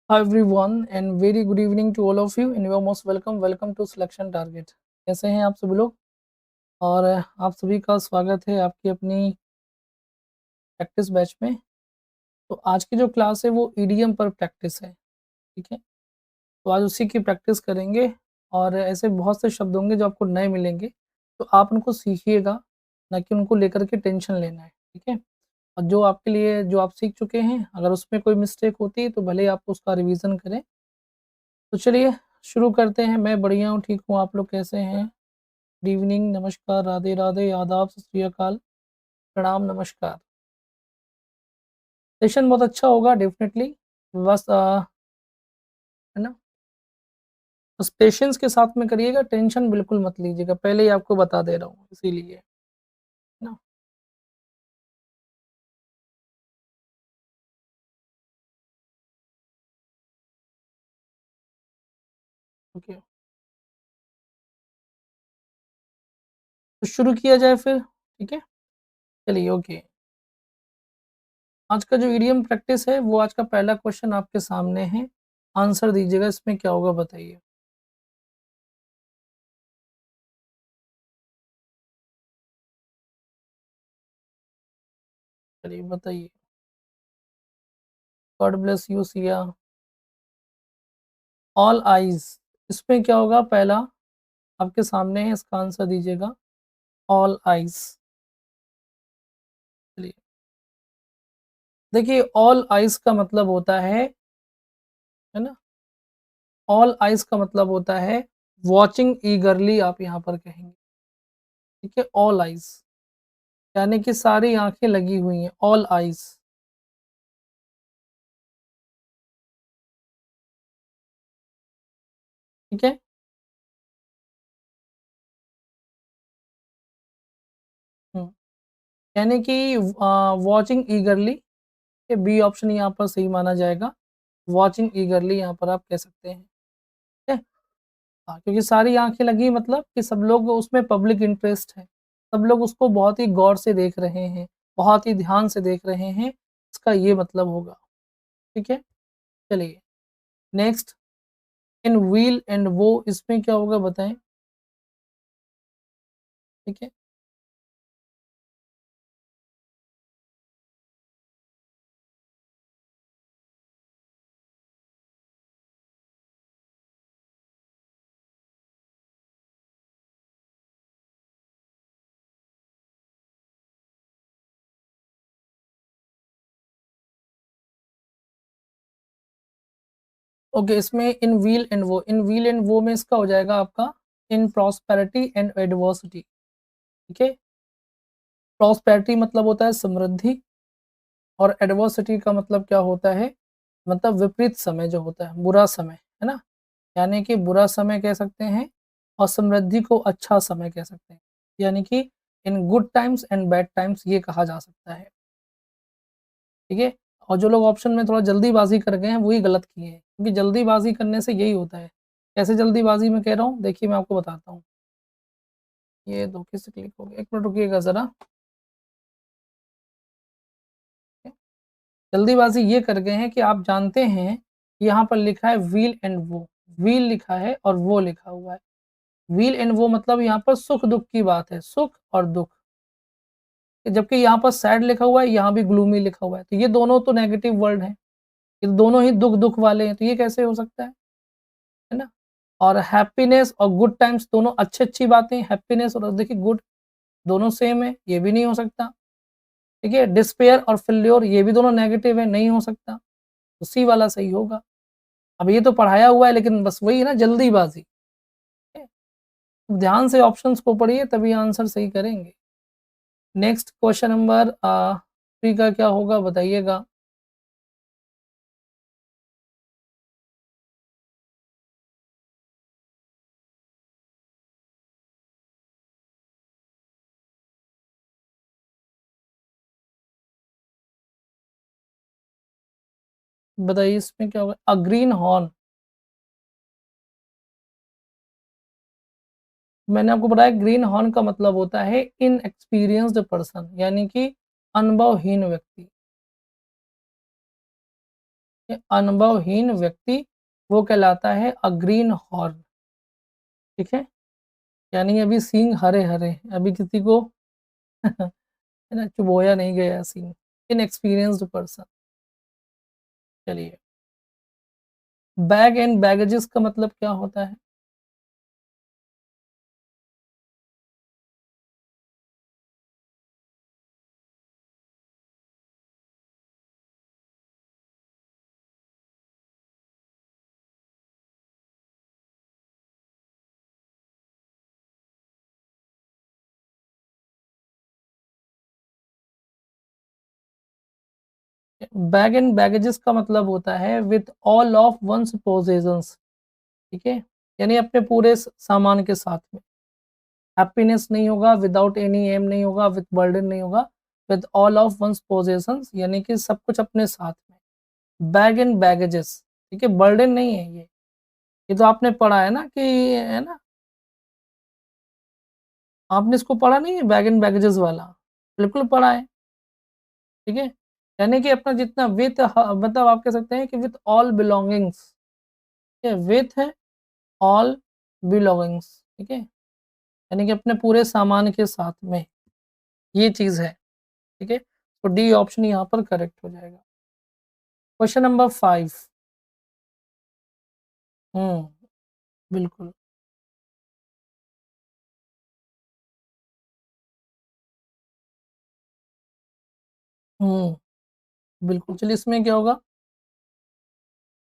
Hi everyone and very good evening to all of you and you are most welcome to Selection Target। कैसे हैं आप सभी लोग? और आप सभी का स्वागत है आपकी अपनी प्रैक्टिस बैच में। तो आज की जो क्लास है वो ईडीएम पर प्रैक्टिस है, ठीक है? तो आज उसी की प्रैक्टिस करेंगे और ऐसे बहुत से शब्द होंगे जो आपको नए मिलेंगे, तो आप उनको सीखिएगा, ना कि उनको लेकर के टेंशन लेना है, ठीक है? और जो आपके लिए जो आप सीख चुके हैं, अगर उसमें कोई मिस्टेक होती है तो भले ही आप उसका रिवीजन करें। तो चलिए शुरू करते हैं। मैं बढ़िया हूँ, ठीक हूँ, आप लोग कैसे हैं? गुड इवनिंग, नमस्कार, राधे-राधे, आदाब, सत श्री अकाल, प्रणाम, नमस्कार। सेशन बहुत अच्छा होगा डेफ़िनेटली। बस है ना? बस पेशेंस के साथ में करिएगा, टेंशन बिल्कुल मत लीजिएगा, पहले ही आपको बता दे रहा हूँ इसीलिए, है ना? ओके, तो शुरू किया जाए फिर, ठीक है? चलिए ओके। आज का जो इडियम प्रैक्टिस है, वो आज का पहला क्वेश्चन आपके सामने है। आंसर दीजिएगा इसमें क्या होगा बताइए? चलिए बताइए। God bless you Siya. All eyes इसमें क्या होगा पहला आपके सामने है, इसका आंसर दीजिएगा। All eyes. चलिए, देखिए ऑल आइज़ का मतलब होता है ना? ऑल आइज़ का मतलब होता है वॉचिंग ईगरली आप यहाँ पर कहेंगे, ठीक है? ऑल आइज़ यानी कि सारी आँखें लगी हुई हैं, ऑल आइज़, ठीक है? हुँ, यानी कि वॉचिंग ईगरली ये बी ऑप्शन यहाँ पर सही माना जाएगा। वॉचिंग ईगरली यहाँ पर आप कह सकते हैं, ठीक है? हाँ, क्योंकि सारी आँखें लगी मतलब कि सब लोग उसमें पब्लिक इंटरेस्ट है। सब लोग उसको बहुत ही गौर से देख रहे हैं, बहुत ही ध्यान से देख रहे हैं, इसका ये मतलब होगा, ठीक है? चलिए, नेक्स्ट इन व्हील एंड वो इसमें क्या होगा बताएँ? ठीक है? ओके, इसमें इन व्हील एंड वो में इसका हो जाएगा आपका इन प्रॉस्पेरिटी एंड एडवर्सिटी, ठीक है? प्रॉस्पेरिटी मतलब होता है समृद्धि और एडवर्सिटी का मतलब क्या होता है? मतलब विपरीत समय जो होता है, बुरा समय, है ना? यानी कि बुरा समय कह सकते हैं और समृद्धि को अच्छा समय कह सकते हैं। यानी कि in good times and bad times ये कहा जा सकता है, ठीक है? और जो लोग ऑप्शन में थोड़ा जल्दीबाज़ी कर गए हैं, वही गलत किए हैं, क्योंकि जल्दीबाज़ी करने से यही होता है। कैसे जल्दीबाज़ी मैं कह रहा हूँ? देखिए मैं आपको बताता हूँ। ये धोखे से क्लिक हो गया, 1 मिनट रुकिएगा ज़रा। जल्दीबाज़ी ये कर गए हैं कि आप जानते हैं, यहाँ पर लिखा है व्हील एंड वो, व्हील लिखा है और वो लिखा हुआ है। व्हील एंड वो मतलब यहाँ पर सुख-दुःख की बात है, सुख और दुःख। जबकि यहाँ पर सैड लिखा हुआ है, यहाँ भी ग्लूमी लिखा हुआ है। तो ये दोनों तो नेगेटिव वर्ड हैं, ये दोनों ही दुःख-दुःख वाले हैं, तो ये कैसे हो सकता है ना? और हैप्पीनेस और गुड टाइम्स दोनों अच्छी-अच्छी बातें, हैप्पीनेस और देखिए गुड दोनों सेम है, ये भी नहीं हो सकता, ठीक है? डिस्पेयर और फेल्योर ये भी दोनों नेगेटिव है, नहीं हो सकता, तो सी वाला सही होगा। अब ये तो पढ़ाया हुआ है लेकिन बस वही है ना जल्दीबाज़ी, ठीक है? ध्यान से ऑप्शंस को पढ़िए तभी आंसर सही करेंगे। नेक्स्ट क्वेश्चन नंबर 3 का क्या होगा बताइएगा? बताइए इसमें क्या होगा? अ ग्रीन हॉर्न मैंने आपको बताया ग्रीन हॉर्न का मतलब होता है इनएक्सपीरियंस्ड पर्सन यानी कि अनुभवहीन व्यक्ति। ये अनुभवहीन व्यक्ति वो कहलाता है अ ग्रीन हॉर्न, ठीक है? यानी अभी सींग हरे-हरे हैं, अभी किसी को है ना चुभोया नहीं गया सींग, इनएक्सपीरियंस्ड पर्सन। चलिए, बैग एंड बैगेजेस का मतलब क्या होता है? बैग एंड बैगेजेस का मतलब होता है with all of one's possessions, ठीक है? यानी अपने पूरे सामान के साथ में। हैप्पीनेस नहीं होगा, विदाउट एनी एम नहीं होगा, विथ बर्डन नहीं होगा, with all of one's possessions यानी कि सब कुछ अपने साथ में। बैग एंड बैगेजेस, ठीक है? बर्डन नहीं है ये। ये तो आपने पढ़ा है ना कि है ना? आपने इसको पढ़ा नहीं है बैग एंड बैगेजेस वाला? बिल्कुल पढ़ा है, ठीक है? यानी कि अपना जितना विथ मतलब आप कह सकते हैं कि विथ ऑल बिलॉन्गिंग्स, ठीक है? विथ ऑल बिलॉन्गिंग्स, ठीक है? यानी कि अपने पूरे सामान के साथ में, ये चीज़ है, ठीक है? तो डी ऑप्शन यहाँ पर करेक्ट हो जाएगा। Question number 5। हुँ, बिल्कुल। हुँ, बिल्कुल। चलिए इसमें क्या होगा?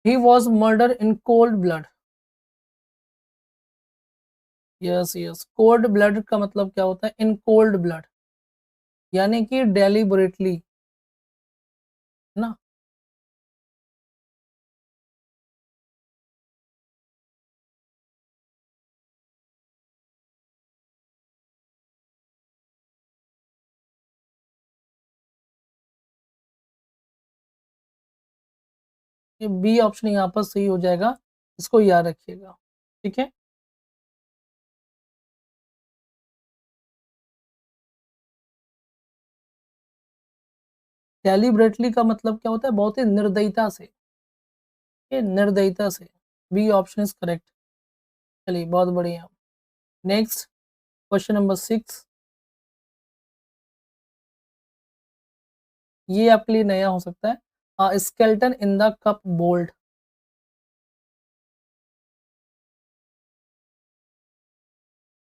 He was murder in cold blood. Yes, yes. Cold blood का मतलब क्या होता है? इन कोल्ड ब्लड यानी कि डेलिबरेटली, है ना? ये बी ऑप्शन यहाँ पर सही हो जाएगा, इसको याद रखिएगा, ठीक है? डेलिबरेटली का मतलब क्या होता है? बहुत ही निर्दयता से, ये निर्दयता से। B option is correct. चलिए बहुत बढ़िया। Next question number 6। ये आपके लिए नया हो सकता है। Skeleton in the cupboard,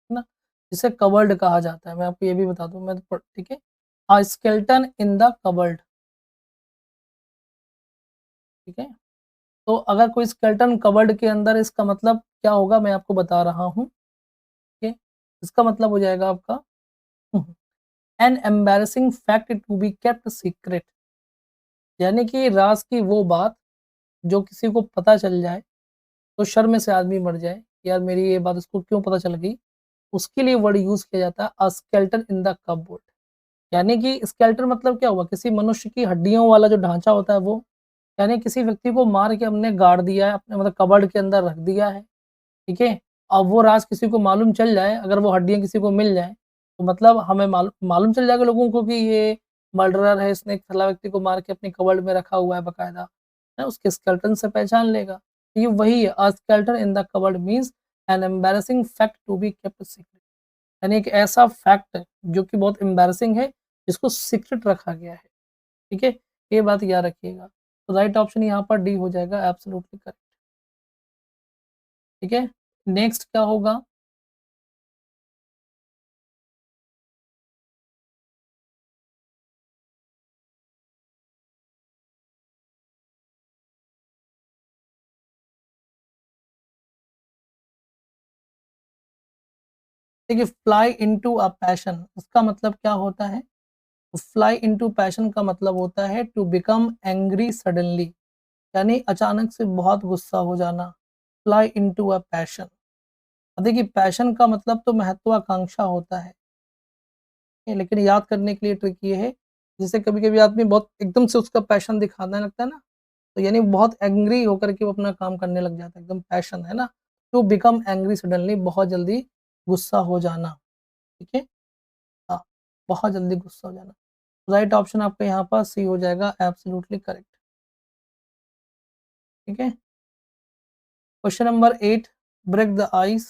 है ना? जिसे कबर्ड कहा जाता है। मैं आपको ये भी बता दूँ मैं तो ठीक है? स्केलेटन इन द कबर्ड, ठीक है? तो अगर कोई स्केलेटन कबर्ड के अंदर इसका मतलब क्या होगा मैं आपको बता रहा हूँ, ठीक है? इसका मतलब हो जाएगा आपका an embarrassing fact to be kept secret यानी कि राज़ की वो बात जो किसी को पता चल जाए तो शर्म से आदमी मर जाए, यार मेरी ये बात उसको क्यों पता चल गई? उसके लिए वर्ड यूज़ किया जाता है a skeleton in the cupboard यानी कि स्केलेटन मतलब क्या हुआ? किसी मनुष्य की हड्डियों वाला जो ढाँचा होता है वो, यानी किसी व्यक्ति को मार के हमने गाड़ दिया है, अपने मतलब कबर्ड के अंदर रख दिया है, ठीक है? अब वो राज़ किसी को मालूम चल जाए, अगर वो हड्डियाँ किसी को मिल जाएँ, तो मतलब हमें मालूम चल जाएगा लोगों को कि ये मर्डरर है, इसने एक फला व्यक्ति को मार के अपनी कबर्ड में रखा हुआ है बाकायदा, है? उसके स्केलेटन से पहचान लेगा। ये वही है, a skeleton in the cupboard means an embarrassing fact to be kept secret यानी एक ऐसा फैक्ट जो कि बहुत एम्बैरेसिंग है, जिसको सीक्रेट रखा गया है, ठीक है? ये बात याद रखिएगा। तो राइट ऑप्शन यहाँ पर डी हो जाएगा एब्सोल्युटली करेक्ट, ठीक है? नेक्स्ट क्या होगा? देखिए फ्लाई इंटू अ पैशन इसका मतलब क्या होता है? फ्लाई इंटू पैशन का मतलब होता है टू बिकम एंग्री सडनली यानी अचानक से बहुत गुस्सा हो जाना। Fly into a passion. अब देखिए पैशन का मतलब तो महत्वाकांक्षा होता है, लेकिन याद करने के लिए ट्रिक ये है, जैसे कभी-कभी आदमी बहुत एकदम से उसका पैशन दिखाने लगता है ना, तो यानी बहुत एंग्री होकर के वो अपना काम करने लग जाता है, एकदम पैशन है ना? टू बिकम एंग्री सडनली बहुत जल्दी गुस्सा हो जाना, ठीक है? हाँ, बहुत जल्दी गुस्सा हो जाना। राइट ऑप्शन आपका यहाँ पर सी हो जाएगा एब्सोल्युटली करेक्ट। ठीक है। Question number 8, break the ice.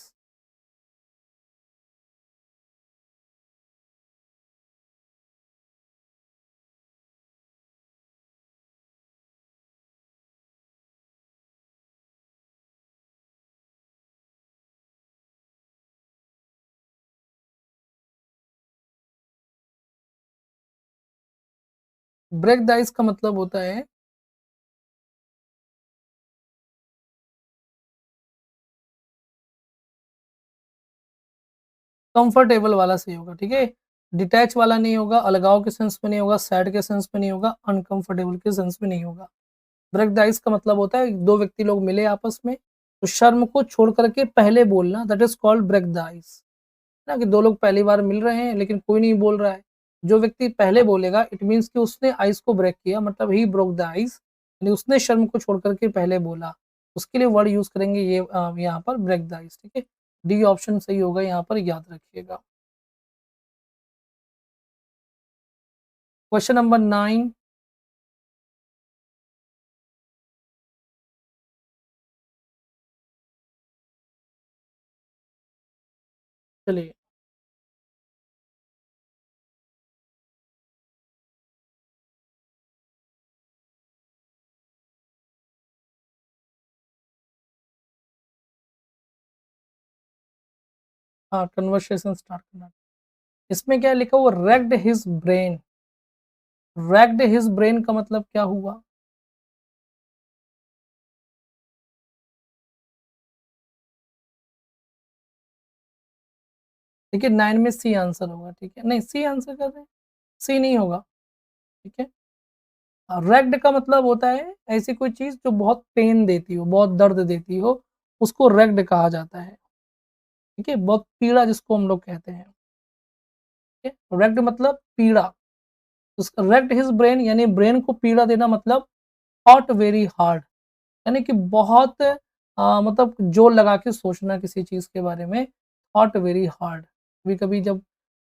Break the ice का मतलब होता है कंफर्टेबल वाला सही होगा, ठीक है। डिटैच वाला नहीं होगा, अलगाव के सेंस में नहीं होगा, सैड के सेंस में नहीं होगा, अनकंफर्टेबल के सेंस में नहीं होगा। ब्रेक द आइस का मतलब होता है दो व्यक्ति लोग मिले आपस में, तो शर्म को छोड़ करके पहले बोलना, that is called break the ice. ना कि दो लोग पहली बार मिल रहे हैं लेकिन कोई नहीं बोल रहा है, जो व्यक्ति पहले बोलेगा इट मीन्स कि उसने आइस को ब्रेक किया, मतलब ही ब्रोक द आइस, यानी उसने शर्म को छोड़ करके पहले बोला। उसके लिए वर्ड यूज करेंगे ये यहाँ पर ब्रेक द आइस, ठीक है। डी ऑप्शन सही होगा यहाँ पर, याद रखिएगा। क्वेश्चन नंबर 9, चलिए। हाँ, कन्वर्सेशन स्टार्ट करना। इसमें क्या लिखा हुआ, raked his brain. Raked his brain का मतलब क्या हुआ? देखिए 9 में सी आंसर होगा, ठीक है। नहीं, सी आंसर कर रहे हैं, सी नहीं होगा, ठीक है। रैक्ड का मतलब होता है ऐसी कोई चीज जो बहुत पेन देती हो, बहुत दर्द देती हो, उसको रैक्ड कहा जाता है, ठीक है। बहुत पीड़ा जिसको हम लोग कहते हैं, ठीक है। रैक्ड मतलब पीड़ा। रैक्ड हिज ब्रेन यानी ब्रेन को पीड़ा देना, मतलब थॉट वेरी हार्ड, यानी कि बहुत मतलब जोर लगा के सोचना किसी चीज के बारे में, थॉट वेरी हार्ड। कभी कभी जब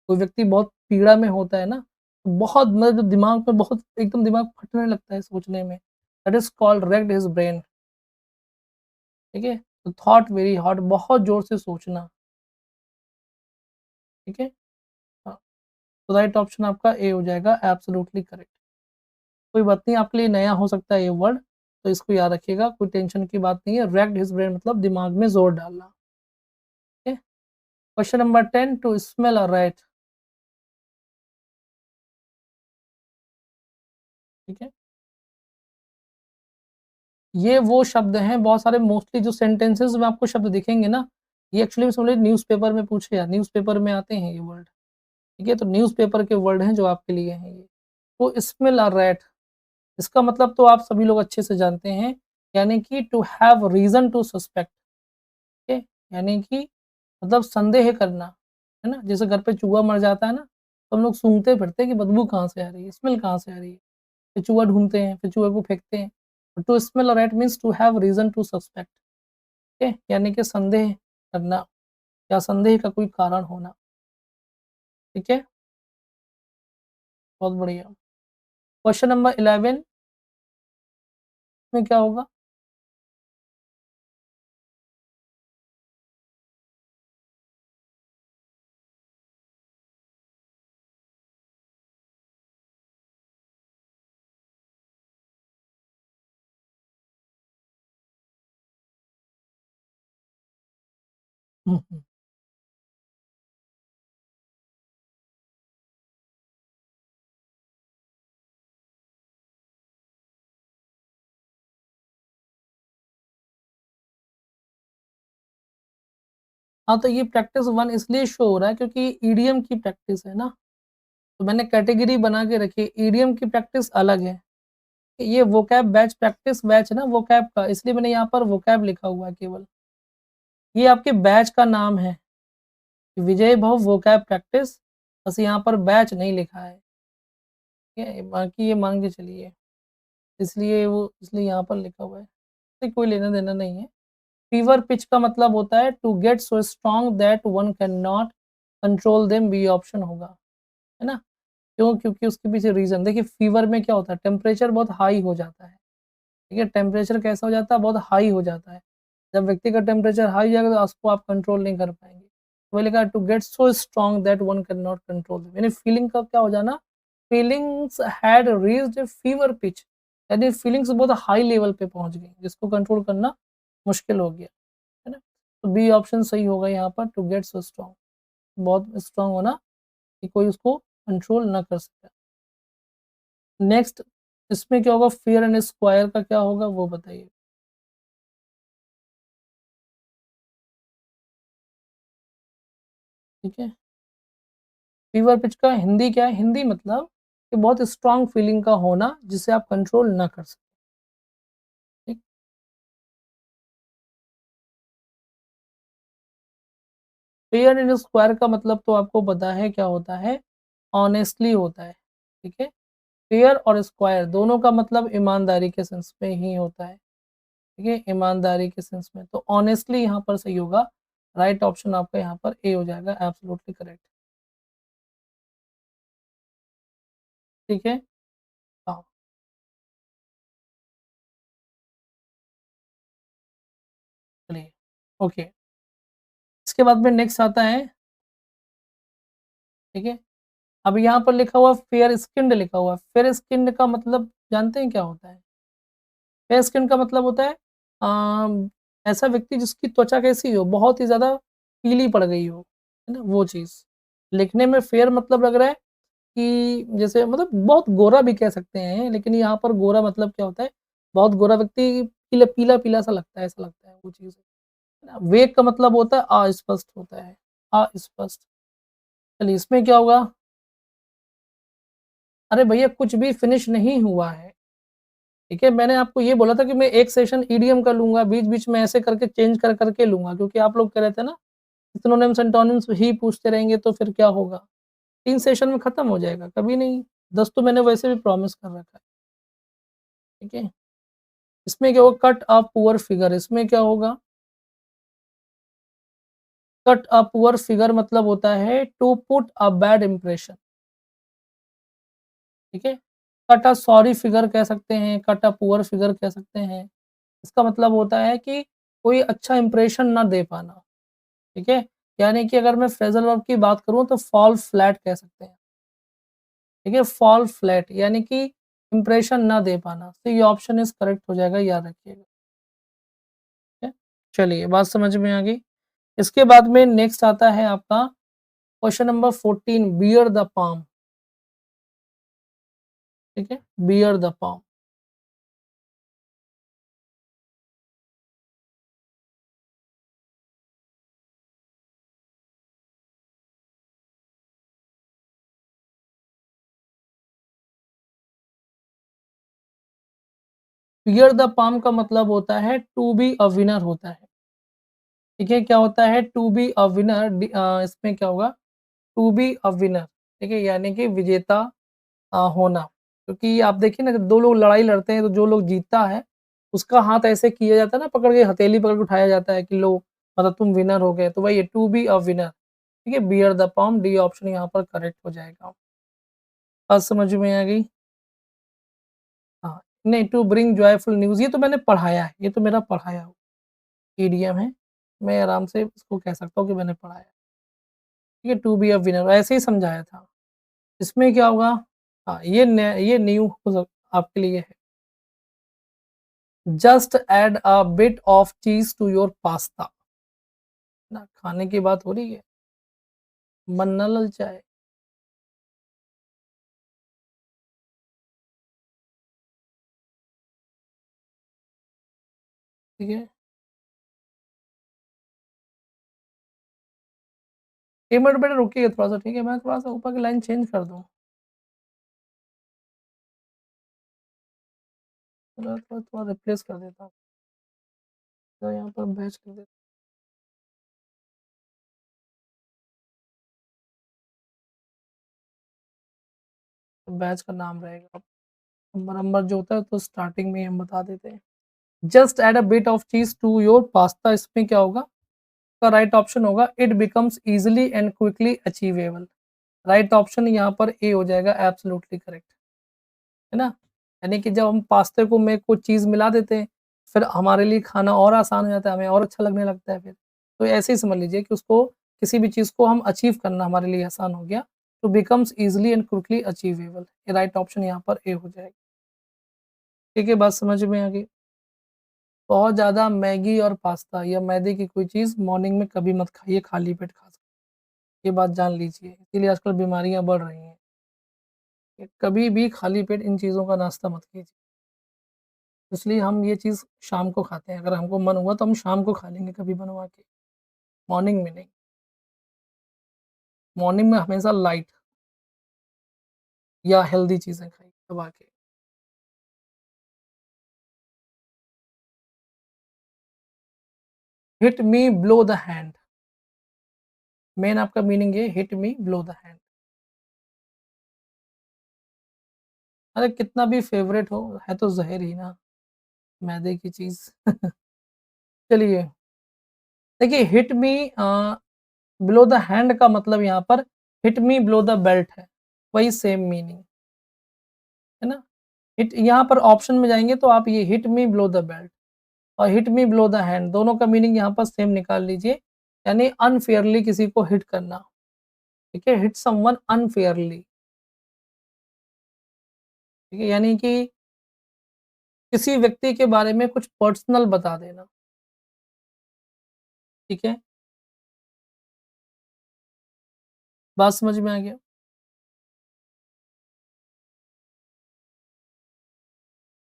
कोई व्यक्ति बहुत पीड़ा में होता है ना, तो बहुत मतलब दिमाग में बहुत एकदम दिमाग फटने लगता है सोचने में, that is called raked his brain, ठीक है। तो थॉट वेरी हार्ड, बहुत जोर से सोचना, ठीक है। हाँ, तो राइट ऑप्शन आपका ए हो जाएगा, एब्सोल्युटली करेक्ट। कोई बात नहीं, आपके लिए नया हो सकता है ये वर्ड, तो इसको याद रखिएगा, कोई टेंशन की बात नहीं है। रेक्ड हिज ब्रेन मतलब दिमाग में जोर डालना, ठीक है। Question number 10, to smell a rat, ठीक है। ये वो शब्द हैं, बहुत सारे मोस्टली जो सेंटेंसेस में आपको शब्द दिखेंगे ना, ये एक्चुअली में समझ न्यूज़पेपर में पूछे या न्यूज़पेपर में आते हैं ये वर्ड, ठीक है। तो न्यूज़पेपर के वर्ड हैं जो आपके लिए हैं ये। तो स्मेल अ रैट, इसका मतलब तो आप सभी लोग अच्छे से जानते हैं, यानी कि to have reason to suspect, ठीक है। यानी कि मतलब संदेह करना, है ना? जैसे घर पे चूहा मर जाता है ना, तो हम लोग सूंघते फिरते हैं कि बदबू कहाँ से आ रही है, स्मेल कहाँ से आ रही है। फिर चूहा ढूँढते हैं, फिर चूहे को फेंकते हैं। To smell a rat means to have reason to suspect, ठीक है? यानी कि संदेह करना या संदेह का कोई कारण होना, ठीक है? बहुत बढ़िया। क्वेश्चन नंबर 11 में क्या होगा? हुँ, हुँ। हाँ, तो ये प्रैक्टिस 1 इसलिए शो हो रहा है क्योंकि ईडीएम की प्रैक्टिस है ना, तो मैंने कैटेगरी बना के रखी है, ईडीएम की प्रैक्टिस अलग है। ये वोकैब बैच प्रैक्टिस बैच है ना वोकैब का, इसलिए मैंने यहाँ पर वोकैब लिखा हुआ है केवल। ये आपके बैच का नाम है, विजय भव वोकैब प्रैक्टिस, बस यहाँ पर बैच नहीं लिखा है, ठीक है? बाकी ये मान के चलिए, इसलिए यहाँ पर लिखा हुआ है, इससे कोई लेना-देना नहीं है। फीवर पिच का मतलब होता है to get so strong that one can not control them, B option होगा, है ना? क्यों? क्योंकि उसके पीछे रीज़न देखिए, फीवर में क्या होता है, टेम्परेचर बहुत हाई हो जाता है, ठीक है? टेम्परेचर कैसा हो जाता है? बहुत हाई हो जाता है। जब व्यक्ति का टेम्परेचर हाई हो जाएगा तो उसको आप कंट्रोल नहीं कर पाएँगे। वही लिखा है to get so strong that one can not control them, यानी फीलिंग का क्या हो जाना, feelings had reached fever pitch, यानी फीलिंग्स बहुत हाई लेवल पे पहुँच गई, जिसको कंट्रोल करना मुश्किल हो गया, है ना? तो बी ऑप्शन सही होगा यहाँ पर, टू गेट सो स्ट्रांग, बहुत स्ट्रांग होना कि कोई उसको कंट्रोल ना कर सके। नेक्स्ट इसमें क्या होगा, फेयर एंड स्क्वायर का क्या होगा वो बताइए? ठीक है? फीवर पिच का हिंदी क्या है? हिंदी मतलब कि बहुत स्ट्रॉन्ग फीलिंग का होना जिसे आप कंट्रोल ना कर सकें। ठीक? फेयर एंड स्क्वायर का मतलब तो आपको पता है क्या होता है? ऑनेस्टली होता है। ठीक है? फेयर और स्क्वायर दोनों का मतलब ईमानदारी के सेंस में ही होता है। ठीक है? ईमानदारी के सेंस में। तो ऑनेस्टली यहाँ पर सही होगा। राइट ऑप्शन आपका यहाँ पर ए हो जाएगा, एब्सोल्युटली करेक्ट। ठीक है? हाँ, चलिए। ओके। इसके बाद में नेक्स्ट आता है, ठीक है? अब यहाँ पर लिखा हुआ फेयर स्किन्ड लिखा हुआ है। फेयर स्किन्ड का मतलब जानते हैं क्या होता है? फेयर स्किन का मतलब होता है ऐसा व्यक्ति जिसकी त्वचा कैसी हो, बहुत ही ज़्यादा पीली पड़ गई हो, है ना? वो चीज़। लिखने में फेयर मतलब लग रहा है कि जैसे मतलब बहुत गोरा भी कह सकते हैं, लेकिन यहाँ पर गोरा मतलब क्या होता है? बहुत गोरा व्यक्ति पीला-पीला सा लगता है, ऐसा लगता है वो चीज़, है ना? वेग का मतलब होता है अस्पष्ट होता है, अस्पष्ट। चलिए इसमें क्या होगा? अरे भैया कुछ भी फिनिश नहीं हुआ है। ठीक है, मैंने आपको ये बोला था कि मैं एक सेशन ईडीएम का लूँगा, बीच-बीच में ऐसे करके चेंज कर के लूँगा, क्योंकि आप लोग कह रहे थे ना, सिनोनिम्स एंटोनिम्स ही पूछते रहेंगे तो फिर क्या होगा? 3 सेशन में खत्म हो जाएगा, कभी नहीं। 10 तो मैंने वैसे भी प्रॉमिस कर रखा है, ठीक है? इसमें क्या होगा, कट अ पुअर फिगर, इसमें क्या होगा? कट अ पुअर फिगर मतलब होता है to put a bad impression, ठीक है? कट अ सॉरी फिगर कह सकते हैं, कट अ पुअर फिगर कह सकते हैं। इसका मतलब होता है कि कोई अच्छा इंप्रेशन ना दे पाना। ठीक है? यानी कि अगर मैं फ्रेज़ल वर्ब की बात करूँ तो फॉल फ्लैट कह सकते हैं। ठीक है? फॉल फ्लैट यानी कि इंप्रेशन ना दे पाना। तो ये ऑप्शन इज़ करेक्ट हो जाएगा, याद रखिएगा। ठीक है? चलिए बात समझ में आ गई। इसके बाद में नेक्स्ट आता है आपका question number 14, bear the palm. ठीक है? Bear the palm. Bear the palm का मतलब होता है टू बी अ विनर होता है। ठीक है? क्या होता है टू बी अ विनर, इसमें क्या होगा? To be a winner. ठीक है? यानी कि विजेता होना। क्योंकि आप देखिए ना, जब 2 लोग लड़ाई लड़ते हैं तो जो लोग जीतता है, उसका हाथ ऐसे किया जाता है ना, पकड़ के हथेली पकड़ के उठाया जाता है कि लो मतलब तुम विनर हो गए। तो वही है टू बी अ विनर। ठीक है? Bear the palm, D option यहाँ पर करेक्ट हो जाएगा। बात समझ में आ गई? हाँ, नहीं, टू ब्रिंग जॉयफुल न्यूज़ ये तो मैंने पढ़ाया है, ये तो मेरा पढ़ाया हुआ ईडीएम है। मैं आराम से इसको कह सकता हूँ कि मैंने पढ़ा है। ठीक है? टू बी अ विनर ऐसे ही समझाया था। इसमें क्या होगा? हाँ, ये न्यू हो सक आपके लिए है। Just add a bit of cheese to your pasta. ना खाने की बात हो रही है, मन ना ललचाए। ठीक है? 1 मिनट बेटा रुकिए थोड़ा-सा, ठीक है? मैं थोड़ा-सा ऊपर की लाइन चेंज कर दूँ। थोड़ा रिप्लेस कर देता हूँ। तो यहाँ पर बैच कर देता हूँ, बैच का नाम रहेगा। नंबर जो होता है तो स्टार्टिंग में ही हम बता देते हैं। Just add a bit of cheese to your pasta, इसमें क्या होगा? इसका राइट ऑप्शन होगा it becomes easily and quickly achievable. Right option यहाँ पर ए हो जाएगा, एब्सोल्युटली करेक्ट। है ना? यानी कि जब हम पास्ते को में कुछ चीज़ मिला देते हैं, फिर हमारे लिए खाना और आसान हो जाता है, हमें और अच्छा लगने लगता है फिर। तो ऐसे ही समझ लीजिए कि उसको किसी भी चीज़ को हम अचीव करना हमारे लिए आसान हो गया, तो becomes easily and quickly achievable. ये राइट ऑप्शन यहाँ पर ए हो जाएगा। ठीक है, बात समझ में आ गई? बहुत ज़्यादा मैगी और पास्ता या मैदे की कोई चीज़ मॉर्निंग में कभी मत खाइए, खाली पेट खा सकते हैं। ये बात जान लीजिए, इसीलिए आजकल बीमारियाँ बढ़ रही हैं। कि कभी भी खाली पेट इन चीज़ों का नाश्ता मत कीजिए। इसलिए हम ये चीज़ शाम को खाते हैं, अगर हमको मन हुआ तो हम शाम को खा लेंगे कभी बनवा के, मॉर्निंग में नहीं। मॉर्निंग में हमेशा लाइट या हेल्दी चीज़ें खाइए दबा के। Hit me blow the hand, main आपका मीनिंग ये hit me blow the hand. अरे कितना भी फ़ेवरेट हो, है तो ज़हर ही ना, मैदे की चीज़। चलिए, देखिए hit me below the hand का मतलब यहाँ पर hit me below the belt है, वही सेम मीनिंग, है ना? हिट यहाँ पर ऑप्शन में जाएँगे तो आप ये hit me below the belt और hit me below the hand दोनों का मीनिंग यहाँ पर सेम निकाल लीजिए, यानी अनफेयरली किसी को हिट करना, ठीक है? हिट समवन अनफेयरली, ठीक है? यानी कि किसी व्यक्ति के बारे में कुछ पर्सनल बता देना, ठीक है? बात समझ में आ गया?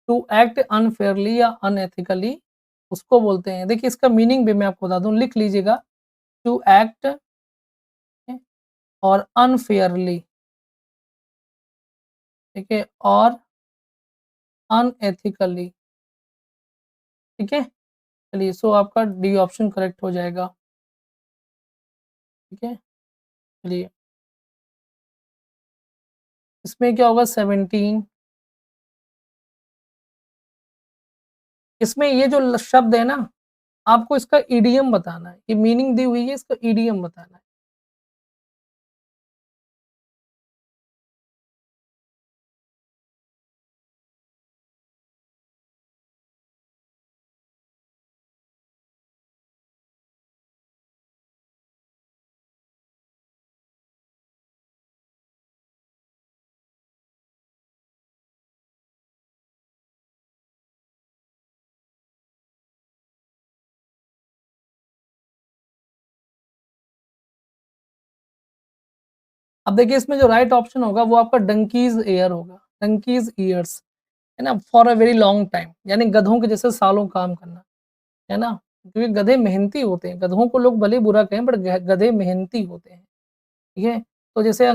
टू एक्ट अनफेयरली या अनएथिकली उसको बोलते हैं, देखिए इसका मीनिंग भी मैं आपको बता दूँ, लिख लीजिएगा, टू एक्ट और अनफेयरली, ठीक है? और अनएथिकली, ठीक है? चलिए सो आपका डी ऑप्शन करेक्ट हो जाएगा, ठीक है? चलिए, इसमें क्या होगा 17 इसमें ये जो शब्द है ना, आपको इसका इडियम बताना है, ये मीनिंग दी हुई है, इसका इडियम बताना है। अब देखिए इसमें जो राइट ऑप्शन होगा वो आपका डंकीज़ ईयर होगा, डंकीज़ ईयर्स, है ना? For a very long time यानी गधों के जैसे सालों काम करना, है ना? क्योंकि गधे मेहनती होते हैं, गधों को लोग भले ही बुरा कहें बट गधे मेहनती होते हैं, ठीक है? तो जैसे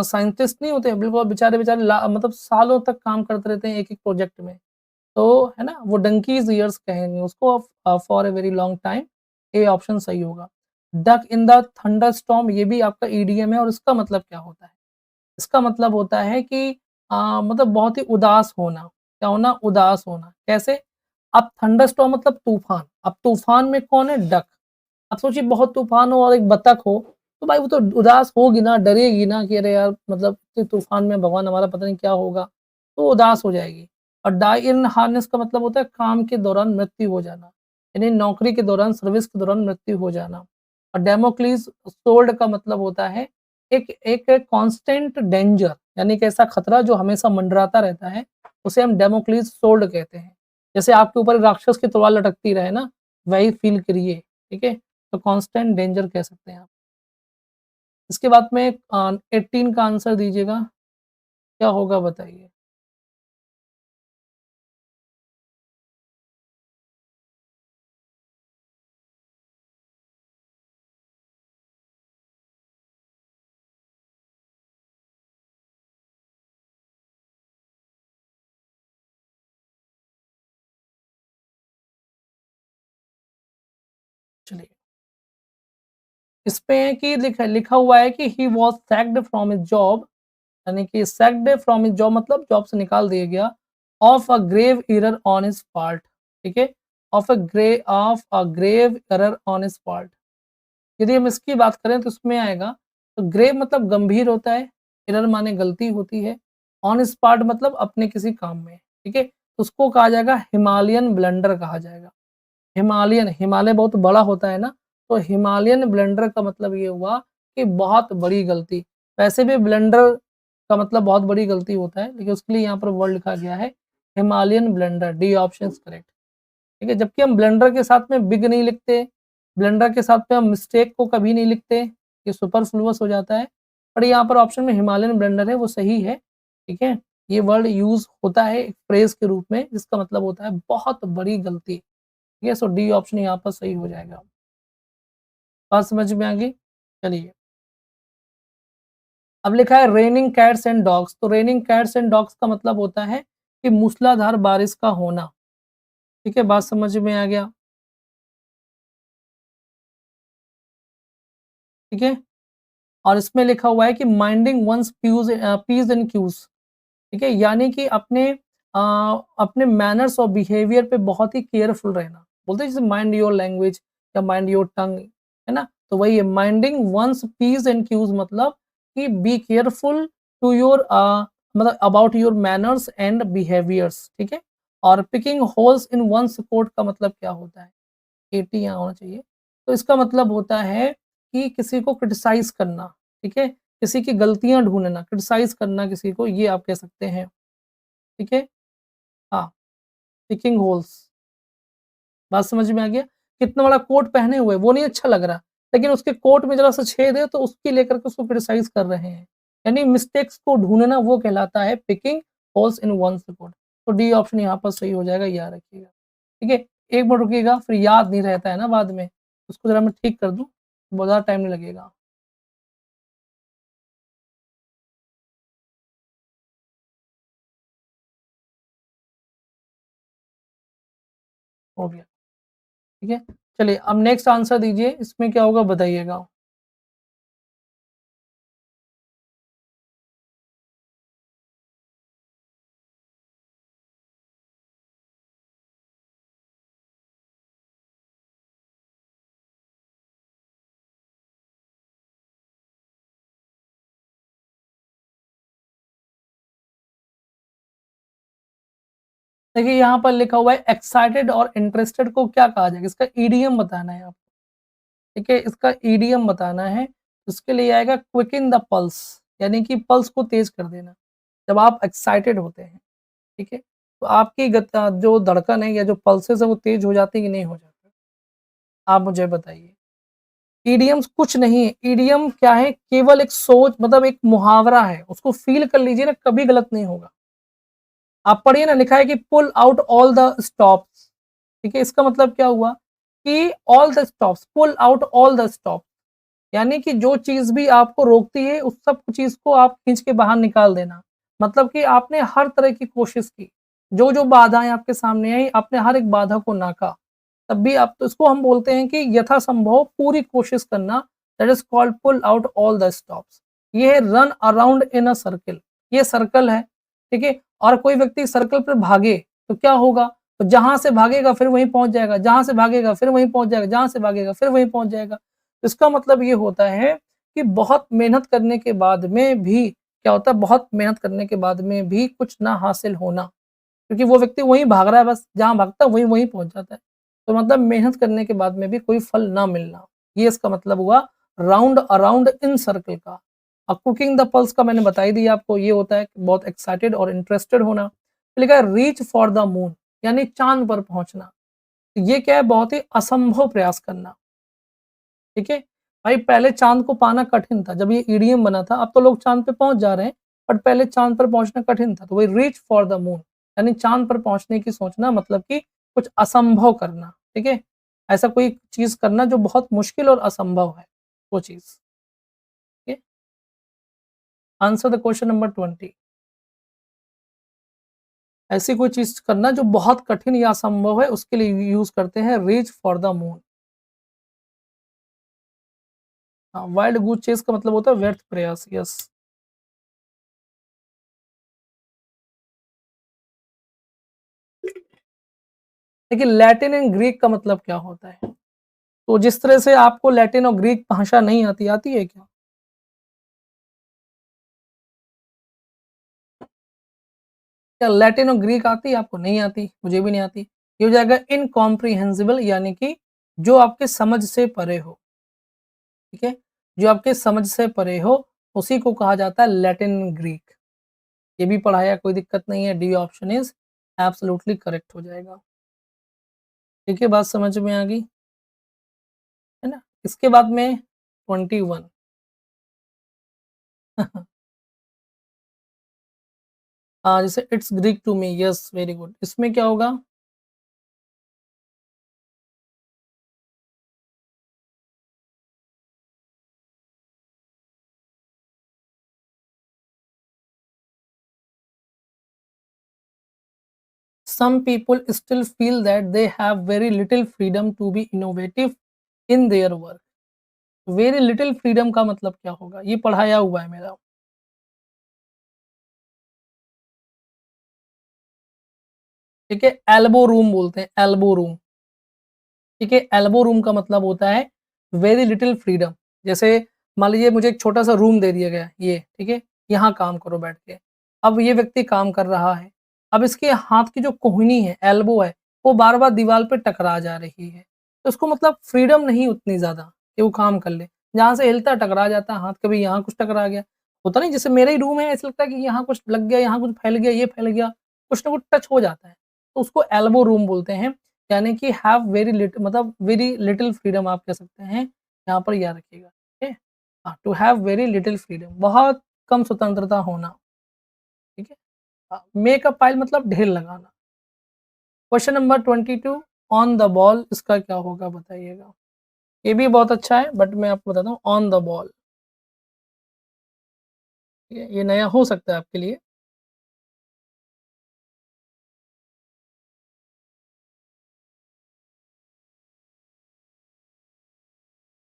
साइंटिस्ट नहीं होते, बिल्कुल बेचारे-बेचारे मतलब सालों तक काम करते रहते हैं एक-एक प्रोजेक्ट में। तो है ना, वो डंकीज़ ईयर्स कहेंगे उसको for a very long time, A option सही होगा। डक इन द थंडरस्टॉर्म ये भी आपका ईडीएम है और इसका मतलब क्या होता है? इसका मतलब होता है कि मतलब बहुत ही उदास होना, क्या होना? उदास होना, कैसे? अब थंडरस्टॉर्म मतलब तूफ़ान, अब तूफ़ान में कौन है? डक। अब सोचिए बहुत तूफ़ान हो और एक बतख हो, तो भाई वो तो उदास होगी ना, डरेगी ना कि अरे यार मतलब इतने तूफ़ान में भगवान हमारा पता नहीं क्या होगा, तो उदास हो जाएगी। और डाई इन हार्नेस का मतलब होता है काम के दौरान मृत्यु हो जाना, यानी नौकरी के दौरान, सर्विस के दौरान मृत्यु हो जाना। और डेमोक्लिस सोल्ड का मतलब होता है एक एक कांस्टेंट डेंजर यानी कि ऐसा खतरा जो हमेशा मंडराता रहता है, उसे हम डेमोक्लिस सोल्ड कहते हैं। जैसे आपके ऊपर राक्षस की तलवार लटकती रहे ना, वही फ़ील करिए, ठीक है? तो कांस्टेंट डेंजर कह सकते हैं आप। इसके बाद में 18 का आंसर दीजिएगा, क्या होगा बताइए? चलिए, इसपे है कि लिखा लिखा हुआ है कि he was sacked from his job यानी कि सैक्ड फ्रॉम हिज़ जॉब मतलब जॉब से निकाल दिया गया, of a grave error on his part, ठीक है? Of a grave error on his part. यदि हम इसकी बात करें तो इसमें आएगा, तो ग्रेव मतलब गंभीर होता है, एरर माने गलती होती है, ऑन स्पॉट मतलब अपने किसी काम में। ठीक है? उसको कहा जाएगा हिमालयन ब्लंडर कहा जाएगा। हिमालयन, हिमालय बहुत बड़ा होता है ना, तो हिमालयन ब्लंडर का मतलब ये हुआ कि बहुत बड़ी गलती। वैसे भी ब्लंडर का मतलब बहुत बड़ी गलती होता है, लेकिन उसके लिए यहाँ पर वर्ड लिखा गया है Himalayan blunder, D option is correct. ठीक है? जबकि हम ब्लंडर के साथ में बिग नहीं लिखते, ब्लंडर के साथ में हम मिस्टेक को कभी नहीं लिखते, ये सुपरफ्लुअस हो जाता है। पर यहाँ पर ऑप्शन में हिमालयन ब्लंडर है, वो सही है। ठीक है? ये वर्ड यूज़ होता है एक फ्रेज़ के रूप में, जिसका मतलब होता है बहुत बड़ी गलती। ठीक है? सो डी ऑप्शन यहाँ पर सही हो जाएगा। बात समझ में आ गई? चलिए, अब लिखा है रेनिंग कैट्स एंड डॉग्स, तो रेनिंग कैट्स एंड डॉग्स का मतलब होता है कि मूसलाधार बारिश का होना। ठीक है? बात समझ में आ गया? ठीक है? और इसमें लिखा हुआ है कि minding one's p's and q's. ठीक है? यानी कि अपने मैनर्स और बिहेवियर पे बहुत ही केयरफुल रहना। बोलते हैं जैसे माइंड योर लैंग्वेज या माइंड योर टंग, है ना? तो वही है minding one's p's and q's, मतलब कि बी केयरफुल टू योर मतलब about your manners and behaviours. ठीक है? और picking holes in one's coat का मतलब क्या होता है? 80 यहाँ होना चाहिए। तो इसका मतलब होता है कि किसी को क्रिटिसाइज़ करना, ठीक है? किसी की गलतियाँ ढूँढना, क्रिटिसाइज़ करना किसी को, ये आप कह सकते हैं, ठीक है? हाँ, पिकिंग होल्स, बात समझ में आ गया? कितना बड़ा कोट पहने हुए, वो नहीं अच्छा लग रहा, लेकिन उसके कोट में ज़रा-सा छेद है, तो उसकी लेकर के उसको क्रिटिसाइज़ कर रहे हैं। यानी मिस्टेक्स को ढूँढना, वो कहलाता है picking holes in one's coat. तो डी ऑप्शन यहाँ पर सही हो जाएगा, याद रखिएगा। ठीक है? 1 मिनट रुकिएगा, फिर याद नहीं रहता है ना बाद में, उसको ज़रा मैं ठीक कर दूँ, बहुत ज़्यादा टाइम नहीं लगेगा। हो गया, ठीक है? चलिए, अब नेक्स्ट आंसर दीजिए, इसमें क्या होगा बताइएगा? देखिए, यहाँ पर लिखा हुआ है एक्साइटेड और इंटरेस्टेड को क्या कहा जाएगा? इसका ईडीएम बताना है आपको, ठीक है? इसका ईडीएम बताना है, उसके लिए आएगा क्विकन द पल्स, यानी कि पल्स को तेज़ कर देना। जब आप एक्साइटेड होते हैं, ठीक है? तो आपकी जो धड़कन है या जो पल्सेस है, वो तेज़ हो जाती है कि नहीं हो जाती? आप मुझे बताइए। ईडीएम्स कुछ नहीं है, ईडीएम क्या है? केवल एक सोच, मतलब एक मुहावरा है, उसको फ़ील कर लीजिए ना, कभी गलत नहीं होगा। आप पढ़िए ना, लिखा है कि pull out all the stops, ठीक है? इसका मतलब क्या हुआ कि all the stops, pull out all the stops, यानी कि जो चीज़ भी आपको रोकती है, उस सब चीज़ को आप खींच के बाहर निकाल देना। मतलब कि आपने हर तरह की कोशिश की, जो-जो बाधाएँ आपके सामने आई, आपने हर एक बाधा को नाका। तब भी आप, तो इसको हम बोलते हैं कि यथासंभव पूरी कोशिश करना, that is called pull out all the stops. ये है run around in a circle, ये सर्कल है, ठीक है? और कोई व्यक्ति सर्कल पे भागे, तो क्या होगा? तो जहाँ से भागेगा फिर वहीं पहुँच जाएगा, जहाँ से भागेगा फिर वहीं पहुँच जाएगा, जहाँ से भागेगा फिर वहीं पहुँच जाएगा। इसका मतलब ये होता है कि बहुत मेहनत करने के बाद में भी क्या होता है, बहुत मेहनत करने के बाद में भी कुछ ना हासिल होना, क्योंकि वो व्यक्ति वहीं भाग रहा है, बस जहाँ भागता है वहीं वहीं पहुँच जाता है। तो मतलब मेहनत करने के बाद में भी कोई फल ना मिलना, ये इसका मतलब हुआ राउंड अराउंड इन सर्कल का। कुकिंग द पल्स का मैंने बता ही दिया आपको, ये होता है कि बहुत एक्साइटेड और इंटरेस्टेड होना। फिर लिखा है रीच फॉर द मून, यानी चाँद पर पहुँचना। ये क्या है? बहुत ही असंभव प्रयास करना। ठीक है? भाई पहले चाँद को पाना कठिन था, जब ये ईडीएम बना था, अब तो लोग चाँद पे पहुँच जा रहे हैं, बट पहले चाँद पर पहुँचना कठिन था, तो वही रीच फॉर द मून, यानी चाँद पर पहुँचने की सोचना, मतलब कि कुछ असंभव करना, ठीक है? ऐसा कोई चीज़ करना जो बहुत मुश्किल और असंभव है, वो चीज़, ठीक है? Answer the question number 20। ऐसी कोई चीज़ करना जो बहुत कठिन या असंभव है, उसके लिए यूज़ करते हैं रीच फॉर द मून। हाँ, वाइल्ड गूस चेस का मतलब होता है व्यर्थ प्रयास, यस। देखिए लैटिन एंड ग्रीक का मतलब क्या होता है? तो जिस तरह से आपको लैटिन और ग्रीक भाषा नहीं आती, आती है क्या? क्या लैटिन और ग्रीक आती है आपको? नहीं आती, मुझे भी नहीं आती। ये हो जाएगा इनकॉम्प्रिहेंसिबल यानी कि जो आपके समझ से परे हो, ठीक है? जो आपके समझ से परे हो, उसी को कहा जाता है लैटिन ग्रीक। ये भी पढ़ाया, कोई दिक्कत नहीं है, D option is absolutely correct हो जाएगा। ठीक है, बात समझ में आ गई, है ना? इसके बाद में 21 जैसे it's Greek to me, yes very good. इसमें क्या होगा? Some people still feel that they have very little freedom to be innovative in their work. Very little freedom का मतलब क्या होगा? ये पढ़ाया हुआ है मेरा। ठीक है, एल्बो रूम बोलते हैं, एल्बो रूम। ठीक है, एल्बो रूम का मतलब होता है वेरी लिटिल फ्रीडम। जैसे मान लीजिए मुझे एक छोटा सा रूम दे दिया गया, ये ठीक है, यहाँ काम करो बैठ के। अब ये व्यक्ति काम कर रहा है, अब इसके हाथ की जो कोहनी है, एल्बो है, वो बार बार दीवार पे टकरा जा रही है, तो उसको मतलब फ्रीडम नहीं उतनी ज्यादा कि वो काम कर ले। जहाँ से हिलता टकरा जाता है हाथ, कभी यहाँ कुछ टकरा गया, होता नहीं, जैसे मेरा ही रूम है, ऐसा लगता है कि यहाँ कुछ लग गया, यहाँ कुछ फैल गया, ये फैल गया, कुछ ना कुछ टच हो जाता है, तो उसको एल्बो रूम बोलते हैं। यानी कि हैव वेरी लिट मतलब वेरी लिटिल फ्रीडम आप कह सकते हैं, यहाँ पर याद रखिएगा, ठीक है? हाँ, to have very little freedom, बहुत कम स्वतंत्रता होना, ठीक है? मेक अ पाइल मतलब ढेर लगाना। Question number 22 on the ball, इसका क्या होगा बताइएगा? ये भी बहुत अच्छा है, बट मैं आपको बताता हूँ ऑन द बॉल, ये नया हो सकता है आपके लिए।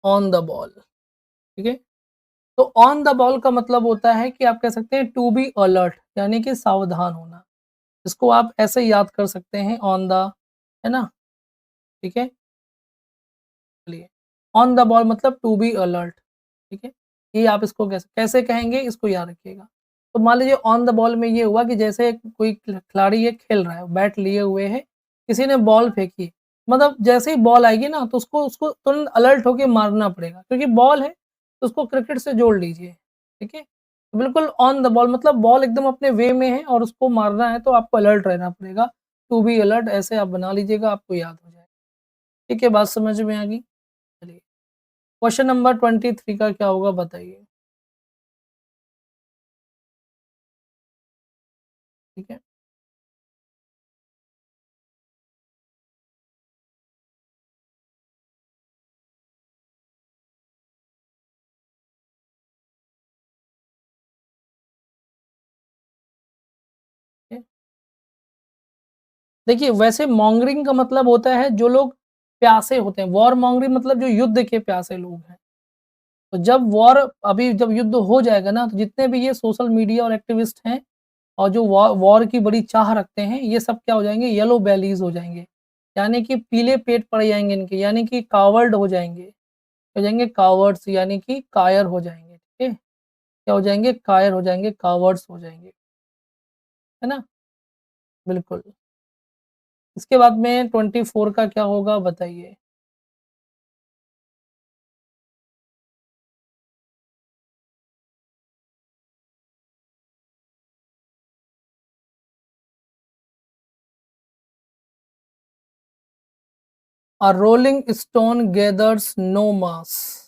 ऑन द बॉल, ठीक है? तो ऑन द बॉल का मतलब होता है कि आप कह सकते हैं टू बी अलर्ट, यानी कि सावधान होना। इसको आप ऐसे याद कर सकते हैं ऑन द, है ना? ठीक है? चलिए, ऑन द बॉल मतलब टू बी अलर्ट, ठीक है? ये आप इसको कैसे कैसे कहेंगे, इसको याद रखिएगा। तो मान लीजिए ऑन द बॉल में ये हुआ कि जैसे कोई खिलाड़ी ये खेल रहा है, बैट लिए हुए है, किसी ने बॉल फेंकी, मतलब जैसे ही बॉल आएगी ना तो उसको उसको तुरंत अलर्ट होके मारना पड़ेगा, क्योंकि बॉल है तो उसको क्रिकेट से जोड़ लीजिए, ठीक है? तो बिल्कुल ऑन द बॉल मतलब बॉल एकदम अपने वे में है और उसको मारना है, तो आपको अलर्ट रहना पड़ेगा। टू बी अलर्ट ऐसे आप बना लीजिएगा, आपको याद हो जाएगा। ठीक है, बात समझ में आ गई? चलिए, क्वेश्चन नंबर 23 का क्या होगा बताइए? ठीक है? ठीक है? देखिए, वैसे मॉन्गरिंग का मतलब होता है जो लोग प्यासे होते हैं, वॉर मॉन्गरिंग मतलब जो युद्ध के प्यासे लोग हैं। तो जब वॉर अभी जब युद्ध हो जाएगा ना, तो जितने भी ये सोशल मीडिया और एक्टिविस्ट हैं और जो वॉर की बड़ी चाह रखते हैं, ये सब क्या हो जाएँगे, येलो बेलीज़ हो जाएँगे। यानी कि पीले पेट पड़ जाएँगे इनके, यानी कि कावर्ड हो जाएँगे कावर्ड्स, यानी कि कायर हो जाएँगे, ठीक है? क्या हो जाएँगे? कायर हो जाएँगे, कावर्ड्स हो जाएँगे, है ना? बिल्कुल। इसके बाद में 24 का क्या होगा बताइए? A rolling stone gathers no mass.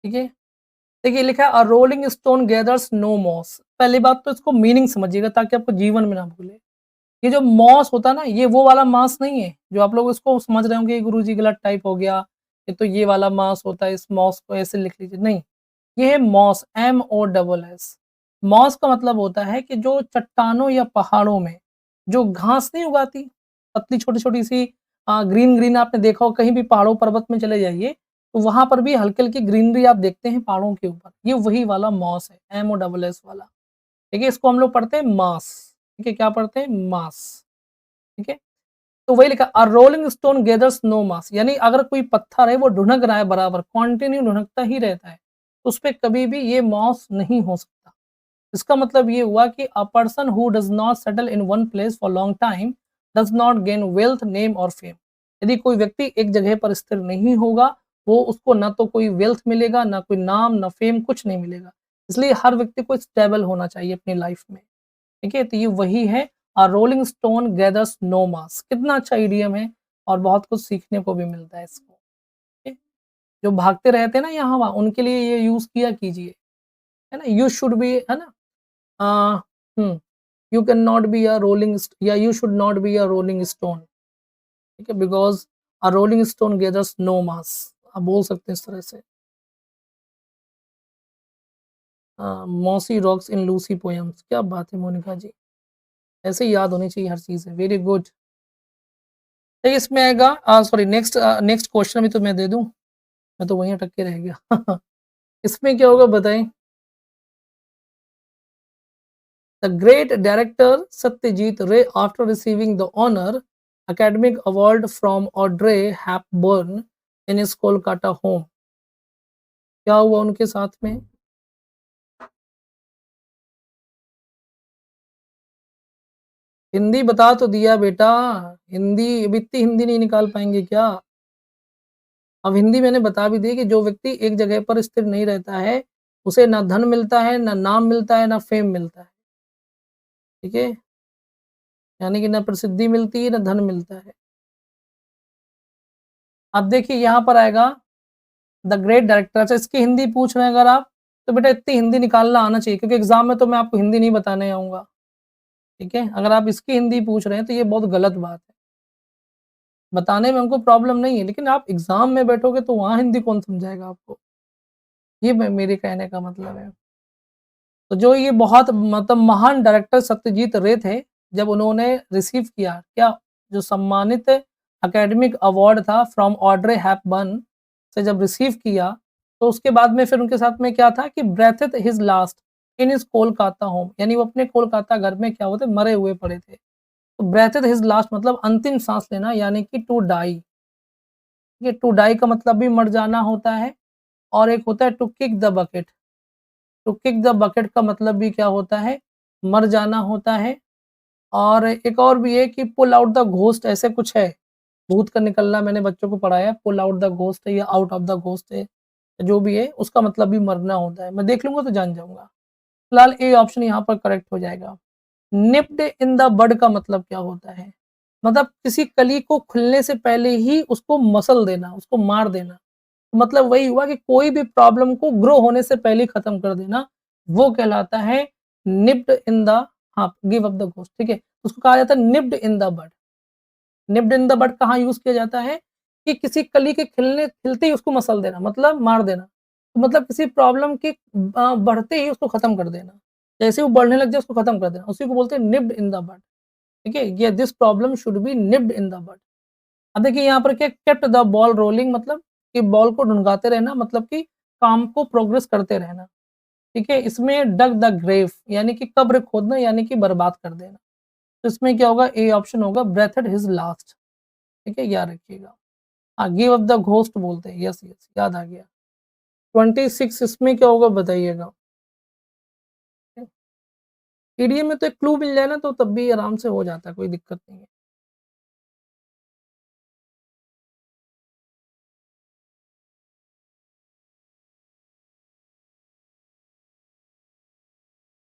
ठीक है? देखिए लिखा है a rolling stone gathers no moss. पहली बात तो इसको मीनिंग समझिएगा ताकि आपको जीवन में ना भूले। ये जो मॉस होता है ना, ये वो वाला मांस नहीं है, जो आप लोग इसको समझ रहे होंगे गुरुजी गलत टाइप हो गया, ये तो ये वाला मांस होता है, इस मॉस को ऐसे लिख लीजिए, नहीं। ये है मॉस, MOSS। मॉस का मतलब होता है कि जो चट्टानों या पहाड़ों में जो घास नहीं उगाती, पतली छोटी-छोटी सी ग्रीन-ग्रीन आपने देखा हो कहीं भी पहाड़ों पर्वत में चले जाइए, तो वहाँ पर भी हल्की-हल्की ग्रीनरी आप देखते हैं पहाड़ों के ऊपर। ये वही वाला मॉस है, MOSS वाला। ठीक है, इसको हम लोग पढ़ते हैं मास। ठीक है, क्या पढ़ते हैं? मास। ठीक है? तो वही लिखा अ रोलिंग स्टोन गैदर्स नो मास यानी अगर कोई पत्थर है वो ढुनक रहा है बराबर, कंटिन्यू ढुनकता ही रहता है, तो उसपे कभी भी ये मॉस नहीं हो सकता। इसका मतलब ये हुआ कि a person who does not settle in one place for long time does not gain wealth, name और फेम। यदि कोई व्यक्ति एक जगह पर स्थिर नहीं होगा, वो उसको ना तो कोई वेल्थ मिलेगा, ना कोई नाम, ना फेम, कुछ नहीं मिलेगा। इसलिए हर व्यक्ति को स्टेबल होना चाहिए अपनी लाइफ में। ठीक है? तो ये वही है a rolling stone gathers no मास। कितना अच्छा इडियम है और बहुत कुछ सीखने को भी मिलता है इसको। ठीक है? जो भागते रहते हैं ना यहाँ-वहाँ, उनके लिए ये यूज़ किया कीजिए। है ना? यू शुड बी है ना? Uh, hmm, you can not be a rolling स्ट या you should not be a rolling stone. ठीक है? Because a rolling stone gathers no moss. आप बोल सकते हैं इस तरह से। Mossy rocks in Lucy poems. क्या बात है मोनिका जी! ऐसे ही याद होनी चाहिए हर चीज़ें। Very good. तो इसमें आएगा सॉरी नेक्स्ट क्वेश्चन भी तो मैं दे दूँ? मैं तो वहीं अटक के रह गया। इसमें क्या होगा बताएँ? The great director Satyajit Ray, after receiving the honor academic award from Audrey Hepburn in his Kolkata home, क्या हुआ उनके साथ में? हिंदी बता तो दिया बेटा, हिंदी अब इतनी हिंदी नहीं निकाल पाएँगे क्या? अब हिंदी मैंने बता भी दी कि जो व्यक्ति एक जगह पर स्थिर नहीं रहता है, उसे ना धन मिलता है, ना नाम मिलता है, ना फ़ेम मिलता है। ठीक है? यानी कि ना प्रसिद्धि मिलती है, ना धन मिलता है। अब देखिए यहाँ पर आएगा द ग्रेट डायरेक्टर। अच्छा इसकी हिंदी पूछ रहे हैं अगर आप, तो बेटा इतनी हिंदी निकालना आना चाहिए क्योंकि एग्ज़ाम में तो मैं आपको हिंदी नहीं बताने आऊँगा, ठीक है? अगर आप इसकी हिंदी पूछ रहे हैं तो ये बहुत गलत बात है। बताने में हमको प्रॉब्लम नहीं है, लेकिन आप एग्ज़ाम में बैठोगे तो वहाँ हिंदी कौन समझाएगा आपको? ये मेरे कहने का मतलब है। तो जो ये बहुत मतलब महान डायरेक्टर सत्यजीत रे थे, जब उन्होंने रिसीव किया क्या जो सम्मानित एकेडमिक अवार्ड था फ्रॉम ऑड्रे हेपबर्न से जब रिसीव किया, तो उसके बाद में फिर उनके साथ में क्या था कि breathed his last in his Kolkata home यानी वो अपने कोलकाता घर में क्या हुए थे, मरे हुए पड़े थे। तो ब्रेथेथ हिज लास्ट मतलब अंतिम साँस लेना यानी कि टू डाई। ये टू डाई का मतलब भी मर जाना होता है और एक होता है to kick the bucket. To kick the bucket का मतलब भी क्या होता है? मर जाना होता है और एक और भी है कि पुल आउट द घोस्ट ऐसे कुछ है। भूत का निकलना मैंने बच्चों को पढ़ाया पुल आउट द घोस्ट है या आउट ऑफ द घोस्ट है, जो भी है उसका मतलब भी मरना होता है। मैं देख लूँगा तो जान जाऊँगा। फिलहाल ए ऑप्शन यहाँ पर करेक्ट हो जाएगा। निप्ड इन द बड का मतलब क्या होता है? मतलब किसी कली को खुलने से पहले ही उसको मसल देना, उसको मार देना। मतलब वही हुआ कि कोई भी प्रॉब्लम को ग्रो होने से पहले ही खत्म कर देना, वो कहलाता है निप्ड इन द हाँ, गिव अप द घोस्ट ठीक है? उसको कहा जाता है nipped in the bud. Nipped in the bud कहाँ यूज़ किया जाता है? कि किसी कली के खिलते ही उसको मसल देना, मतलब मार देना। तो मतलब किसी प्रॉब्लम के बढ़ते ही उसको खत्म कर देना। जैसे वो बढ़ने लग जाए उसको खत्म कर देना, उसी को बोलते हैं निप्ड इन द बड, ठीक है? ये this problem should be nipped in the bud. अब देखिए यहाँ पर क्या केप्ट द बॉल रोलिंग मतलब कि बॉल को ढुँगाते रहना मतलब कि काम को प्रोग्रेस करते रहना, ठीक है? इसमें डग द ग्रेव यानी कि कब्र खोदना यानी कि बर्बाद कर देना। तो इसमें क्या होगा ए ऑप्शन होगा ब्रेथेड हिज लास्ट ठीक है? याद रखिएगा। हाँ, गिव अप द घोस्ट बोलते हैं। यस, यस याद आ गया। 26 इसमें क्या होगा बताइएगा? ईडीएम में तो एक क्लू मिल जाए ना तो तब भी आराम से हो जाता है, कोई दिक्कत नहीं है।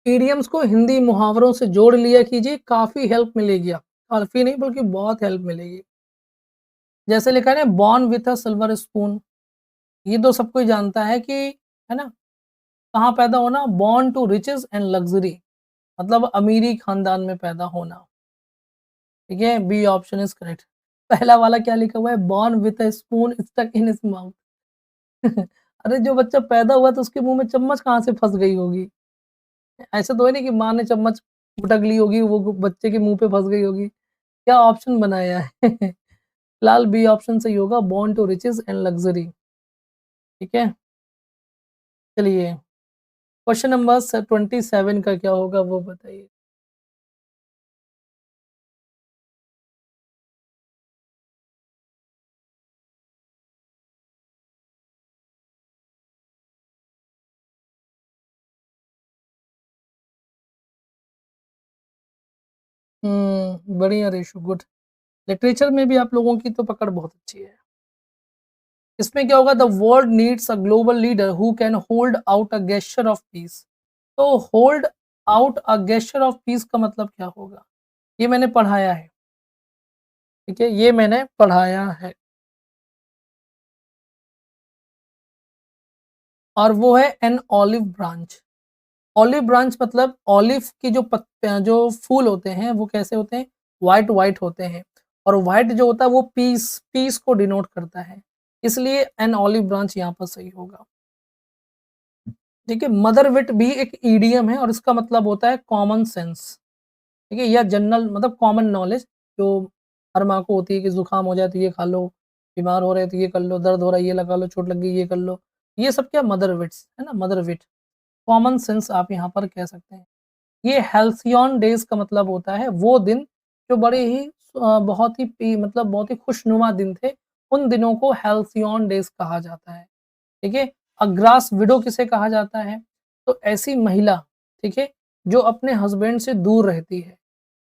इडियम्स को हिंदी मुहावरों से जोड़ लिया कीजिए, काफ़ी हेल्प मिलेगी आप काफ़ी नहीं बल्कि बहुत हेल्प मिलेगी। जैसे लिखा है ना born with a silver spoon, ये तो सब कोई जानता है कि है ना? कहाँ पैदा होना born to riches and luxury मतलब अमीरी खानदान में पैदा होना, ठीक है? B option is correct. पहला वाला क्या लिखा हुआ है born with a spoon stuck in his mouth अरे जो बच्चा पैदा हुआ तो उसके मुँह में चम्मच कहाँ से फँस गई होगी? ऐसा तो है नहीं कि माँ ने चम्मच भुटक ली होगी, वो बच्चे के मुँह पे फँस गई होगी। क्या ऑप्शन बनाया है? फिलहाल बी ऑप्शन सही होगा, born to riches and luxury, ठीक है? चलिए, क्वेश्चन नंबर 27 का क्या होगा वो बताइए? बढ़िया रेशो, गुड। लिटरेचर में भी आप लोगों की तो पकड़ बहुत अच्छी है। इसमें क्या होगा, the world needs a global leader who can hold out a gesture of peace. तो hold out a gesture of peace का मतलब क्या होगा? ये मैंने पढ़ाया है, ठीक है? ये मैंने पढ़ाया है और वो है an olive branch. Olive branch मतलब ऑलिव की जो फूल होते हैं वो कैसे होते हैं? व्हाइट व्हाइट होते हैं और व्हाइट जो होता है वो पीस पीस को डिनोट करता है, इसलिए एन ऑलिव ब्रांच यहाँ पर सही होगा। ठीक है, मदर विट भी एक ईडियम है और इसका मतलब होता है कॉमन सेंस, ठीक है, या जनरल मतलब कॉमन नॉलेज, जो हर माँ को होती है कि जुकाम हो जाए तो ये खा लो, बीमार हो रहे हैं तो ये कर लो, दर्द हो रहा है ये लगा लो, चोट लग गई ये कर लो, ये सब क्या मदर विट्स है ना, मदर विट, कॉमन सेंस आप यहाँ पर कह सकते हैं। ये हेल्सियन डेज का मतलब होता है वो दिन जो बड़े ही बहुत ही मतलब बहुत ही खुशनुमा दिन थे, उन दिनों को हेल्सियन डेज कहा जाता है। ठीक है, ग्रास विडो किसे कहा जाता है? तो ऐसी महिला, ठीक है, जो अपने हस्बैंड से दूर रहती है,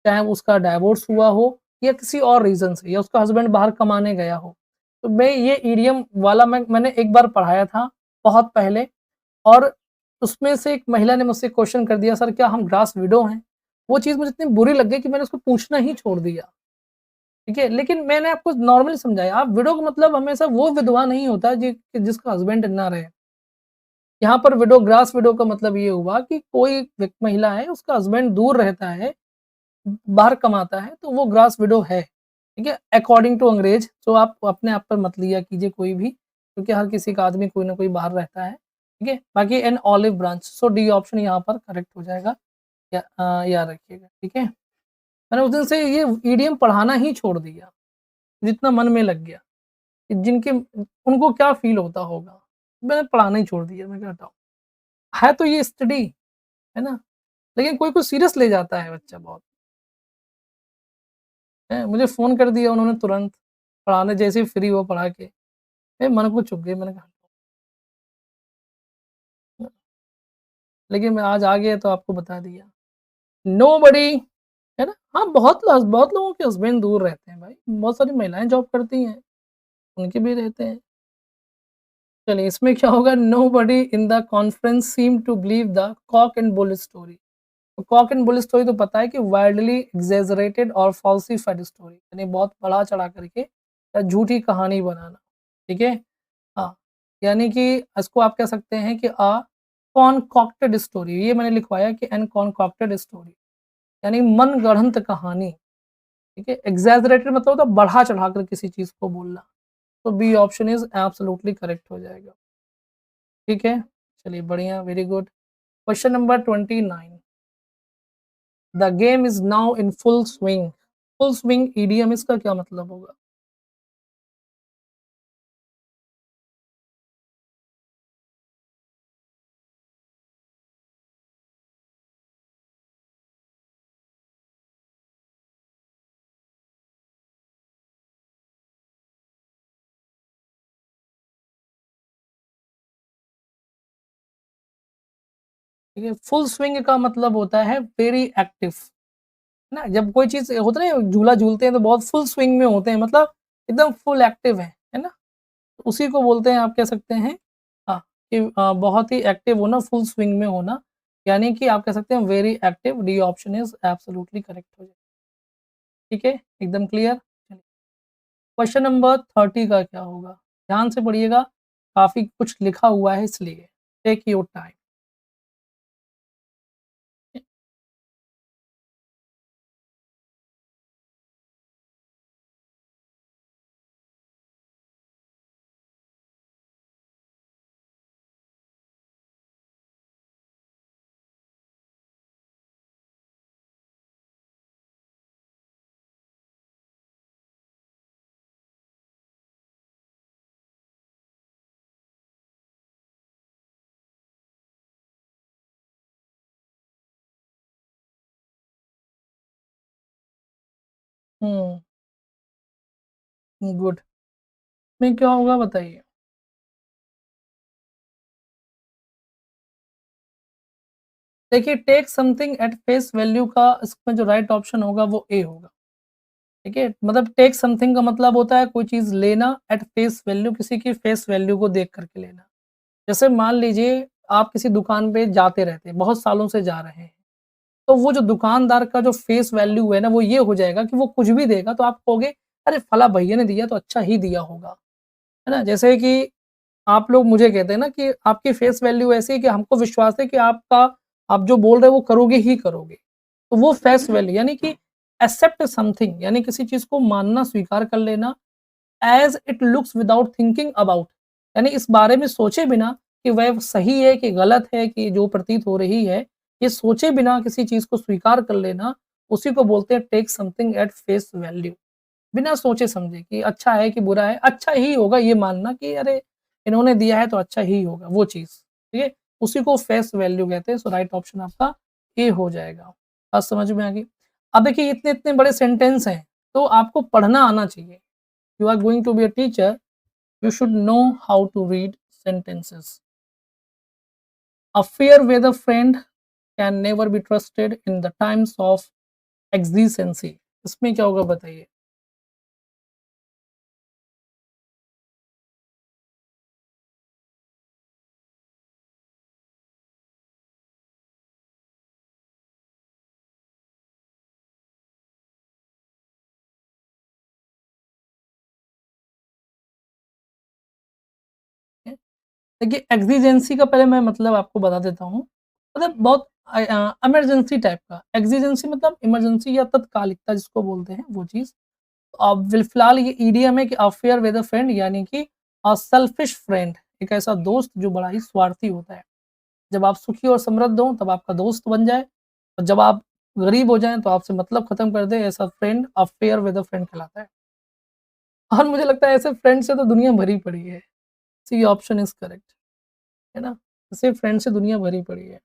चाहे उसका डाइवोर्स हुआ हो या किसी और रीजन से, या उसका हस्बैंड बाहर कमाने गया हो। तो मैं ये ईडियम वाला मैंने एक बार पढ़ाया था बहुत पहले, और उसमें से एक महिला ने मुझसे क्वेश्चन कर दिया, सर क्या हम ग्रास विडो हैं? वो चीज़ मुझे इतनी बुरी लग गई कि मैंने उसको पूछना ही छोड़ दिया। ठीक है? लेकिन मैंने आपको नॉर्मली समझाया, आप विडो का मतलब हमेशा वो विधवा नहीं होता जिसका हस्बैंड ना रहे। यहाँ पर विडो, ग्रास विडो का मतलब ये हुआ कि कोई महिला है, उसका हस्बैंड दूर रहता है, बाहर कमाता है, तो वो ग्रास विडो है। ठीक है? अकॉर्डिंग टू अंग्रेज, तो आप अपने आप पर मत लिया कीजिए कोई भी, क्योंकि हर किसी का आदमी कोई ना कोई बाहर रहता है। ठीक है? बाकी एन ऑलिव ब्रांच, सो डी ऑप्शन यहाँ पर करेक्ट हो जाएगा। याद रखिएगा, ठीक है? मैंने उस दिन से ये ईडीएम पढ़ाना ही छोड़ दिया, जितना मन में लग गया कि जिनके उनको क्या फ़ील होता होगा। मैंने पढ़ाना ही छोड़ दिया, मैं कहा हटाओ। है तो ये स्टडी, है ना? लेकिन कोई-कोई सीरियस ले जाता है बच्चा बहुत। हैं, मुझे फ़ोन कर दिया उन्होंने तुरंत, पढ़ाने जैसे ही फ्री हुआ पढ़ा के, मन को चुभ गई, मैंने कहा लेकिन मैं आज आ गया तो आपको बता दिया। नोबडी, है ना? हाँ, बहुत लोगों के हस्बैंड दूर रहते हैं भाई, बहुत सारी महिलाएँ जॉब करती हैं, उनके भी रहते हैं। चलिए इसमें क्या होगा, nobody in the conference seem to believe the cock and bull story. तो कॉक एंड बुल स्टोरी तो पता है कि वाइल्डली एग्ज़ैजरेटेड और फॉल्सिफाइड स्टोरी, यानी बहुत बढ़ा-चढ़ा करके या झूठी कहानी बनाना, ठीक है? हाँ, यानी कि इसको आप कह सकते हैं कि कॉनकॉक्टेड स्टोरी, ये मैंने लिखवाया कि एन कॉनकॉक्टेड स्टोरी, यानी मनगढ़ंत कहानी, ठीक है? एग्ज़ैजरेटेड मतलब होता है बढ़ा-चढ़ा कर किसी चीज़ को बोलना, तो B option is absolutely correct हो जाएगा, ठीक है? चलिए बढ़िया, very good. Question number 29, the game is now in full swing. Full swing idiom इसका क्या मतलब होगा? ठीक है, फुल स्विंग का मतलब होता है वेरी एक्टिव, है ना? जब कोई चीज़ होता है ना, झूला झूलते हैं तो बहुत फुल स्विंग में होते हैं, मतलब एकदम फुल एक्टिव है ना? उसी को बोलते हैं, आप कह सकते हैं हाँ, कि बहुत ही एक्टिव होना, फुल स्विंग में होना, यानी कि आप कह सकते हैं very active, D option is absolutely correct हो जाएगा। ठीक है? एकदम क्लियर? चलिए, क्वेश्चन नंबर 30 का क्या होगा? ध्यान से पढ़िएगा, काफ़ी कुछ लिखा हुआ है इसलिए, take your time. Hmm, good. में क्या होगा बताइए? देखिए take something at face value का इसमें जो राइट ऑप्शन होगा वो ए होगा, ठीक है? मतलब टेक समथिंग का मतलब होता है कोई चीज़ लेना एट फेस वैल्यू किसी की फेस वैल्यू को देख कर के लेना। जैसे मान लीजिए आप किसी दुकान पे जाते रहते हैं, बहुत सालों से जा रहे हैं, तो वो जो दुकानदार का जो फेस वैल्यू है ना वो ये हो जाएगा कि वो कुछ भी देगा तो आप कहोगे अरे फला भैया ने दिया तो अच्छा ही दिया होगा, है ना? जैसे कि आप लोग मुझे कहते हैं ना कि आपकी फेस वैल्यू ऐसी है कि हमको विश्वास है कि आपका आप जो बोल रहे हो वो करोगे ही करोगे। तो वो फेस वैल्यू यानी कि एक्सेप्ट समथिंग यानी किसी चीज़ को मानना स्वीकार कर लेना as it looks without thinking about यानी इस बारे में सोचे बिना कि वह सही है कि गलत है कि जो प्रतीत हो रही है, ये सोचे बिना किसी चीज़ को स्वीकार कर लेना, उसी को बोलते हैं take something at face value. बिना सोचे समझे कि अच्छा है कि बुरा है, अच्छा ही होगा ये मानना कि अरे इन्होंने दिया है तो अच्छा ही होगा वो चीज़, ठीक है? उसी को फेस वैल्यू कहते हैं सो राइट ऑप्शन आपका ए हो जाएगा। बात समझ में आ गई? अब देखिए इतने-इतने बड़े सेंटेंस हैं, तो आपको पढ़ना आना चाहिए। You are going to be a teacher, you should know how to read sentences. A fair weather friend can never be trusted in the times of exigency. इसमें क्या होगा बताइए? देखिए एक्सीजेंसी का पहले मैं मतलब आपको बता देता हूँ। मतलब बहुत इमरजेंसी टाइप का। एक्सीजेंसी मतलब इमरजेंसी या तत्कालिकता जिसको बोलते हैं वो चीज़। अब फिलहाल ये ईडीएम है कि अफेयर विद अ फ्रेंड यानी कि सेल्फिश फ्रेंड एक ऐसा दोस्त जो बड़ा ही स्वार्थी होता है। जब आप सुखी और समृद्ध हो तब आपका दोस्त बन जाए और जब आप गरीब हो जाएँ तो आपसे मतलब खत्म कर दे ऐसा friend affair with a friend कहलाता है। और मुझे लगता है ऐसे फ्रेंड से तो दुनिया भरी पड़ी है। सी ऑप्शन इज़ करेक्ट, है ना? ऐसे फ्रेंड से दुनिया भरी पड़ी है।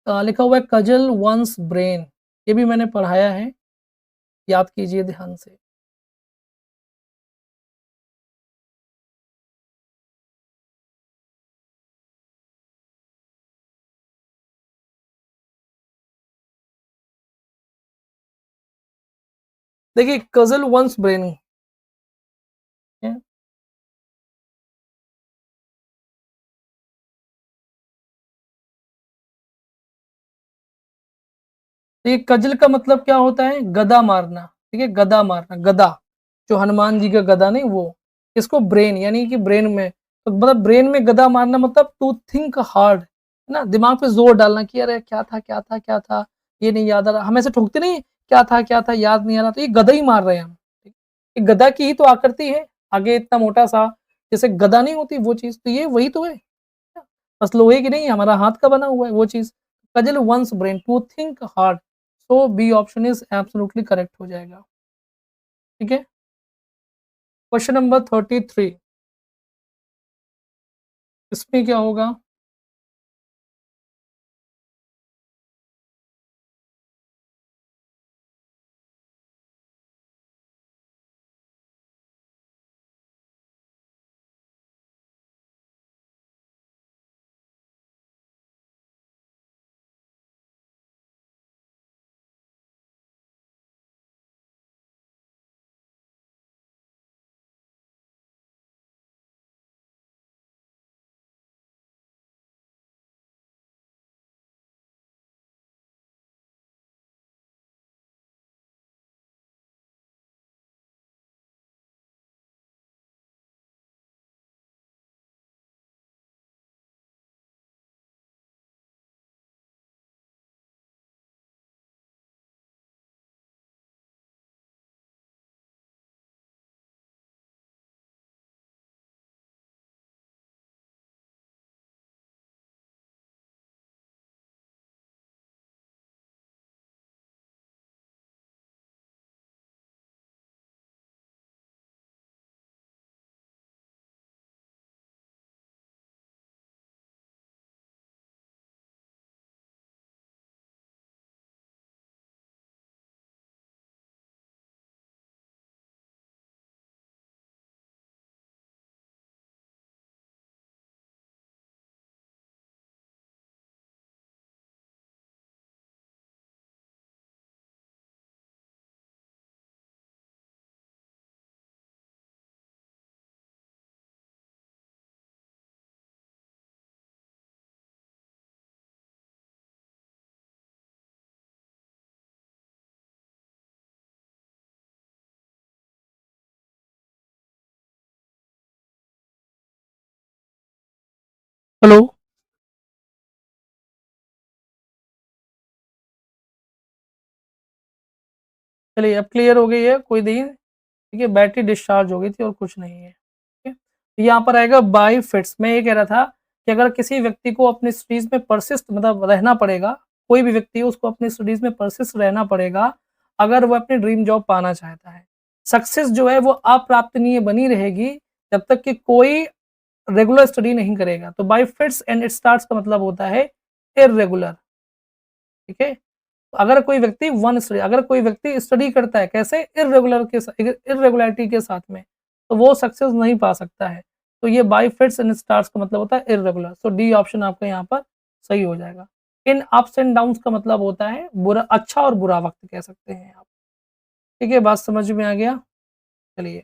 लिखा हुआ है कजल वन्स ब्रेन ये भी मैंने पढ़ाया है, याद कीजिए ध्यान से। देखिए कजल वन्स ब्रेन है। ये कजल का मतलब क्या होता है? गदा मारना, ठीक है? गदा मारना, गदा, जो हनुमान जी का गदा नहीं वो। इसको ब्रेन यानी कि ब्रेन में तो मतलब ब्रेन में गदा मारना मतलब टू थिंक हार्ड, है ना? दिमाग पे ज़ोर डालना कि अरे क्या था, क्या था, क्या था? ये नहीं याद आ रहा। हम ऐसे ठोकते नहीं, क्या था, याद नहीं आ रहा, तो ये गदा ही मार रहे हैं हम। ये गदा की ही तो आकृति है, आगे इतना मोटा-सा जैसे गदा नहीं होती वो चीज़, तो ये वही तो है। बस लोहे की नहीं हमारा हाथ का बना हुआ है वो चीज़। Puzzle one's brain to think hard so B option is absolutely correct हो जाएगा। ठीक है? क्वेश्चन नंबर 33 इसमें क्या होगा? हेलो। चलिए अब क्लियर हो गई है, कोई नहीं, ठीक है, बैटरी डिस्चार्ज हो गई थी और कुछ नहीं है, ठीक है। तो यहाँ पर आएगा बाय फिट्स। मैं ये कह रहा था कि अगर किसी व्यक्ति को अपनी स्टडीज़ में परसिस्ट मतलब रहना पड़ेगा, कोई भी व्यक्ति हो उसको अपनी स्टडीज़ में परसिस्ट रहना पड़ेगा, अगर वो अपनी ड्रीम जॉब पाना चाहता है। सक्सेस जो है वो अप्राप्तनीय बनी रहेगी जब तक कि कोई रेगुलर स्टडी नहीं करेगा। तो bye fits and it starts का मतलब होता है इर्रेगुलर, ठीक है। अगर कोई व्यक्ति अगर कोई व्यक्ति स्टडी करता है कैसे इर्रेगुलरिटी के साथ में, तो वो सक्सेस नहीं पा सकता है। तो ये बाय फिट्स एंड स्टार्ट्स का मतलब होता है इर्रेगुलर। सो डी ऑप्शन आपका यहाँ पर सही हो जाएगा। इन अप्स एंड डाउन्स का मतलब होता है बुरा, अच्छा और बुरा वक्त कह सकते हैं आप। ठीक है, बात समझ में आ गया। चलिए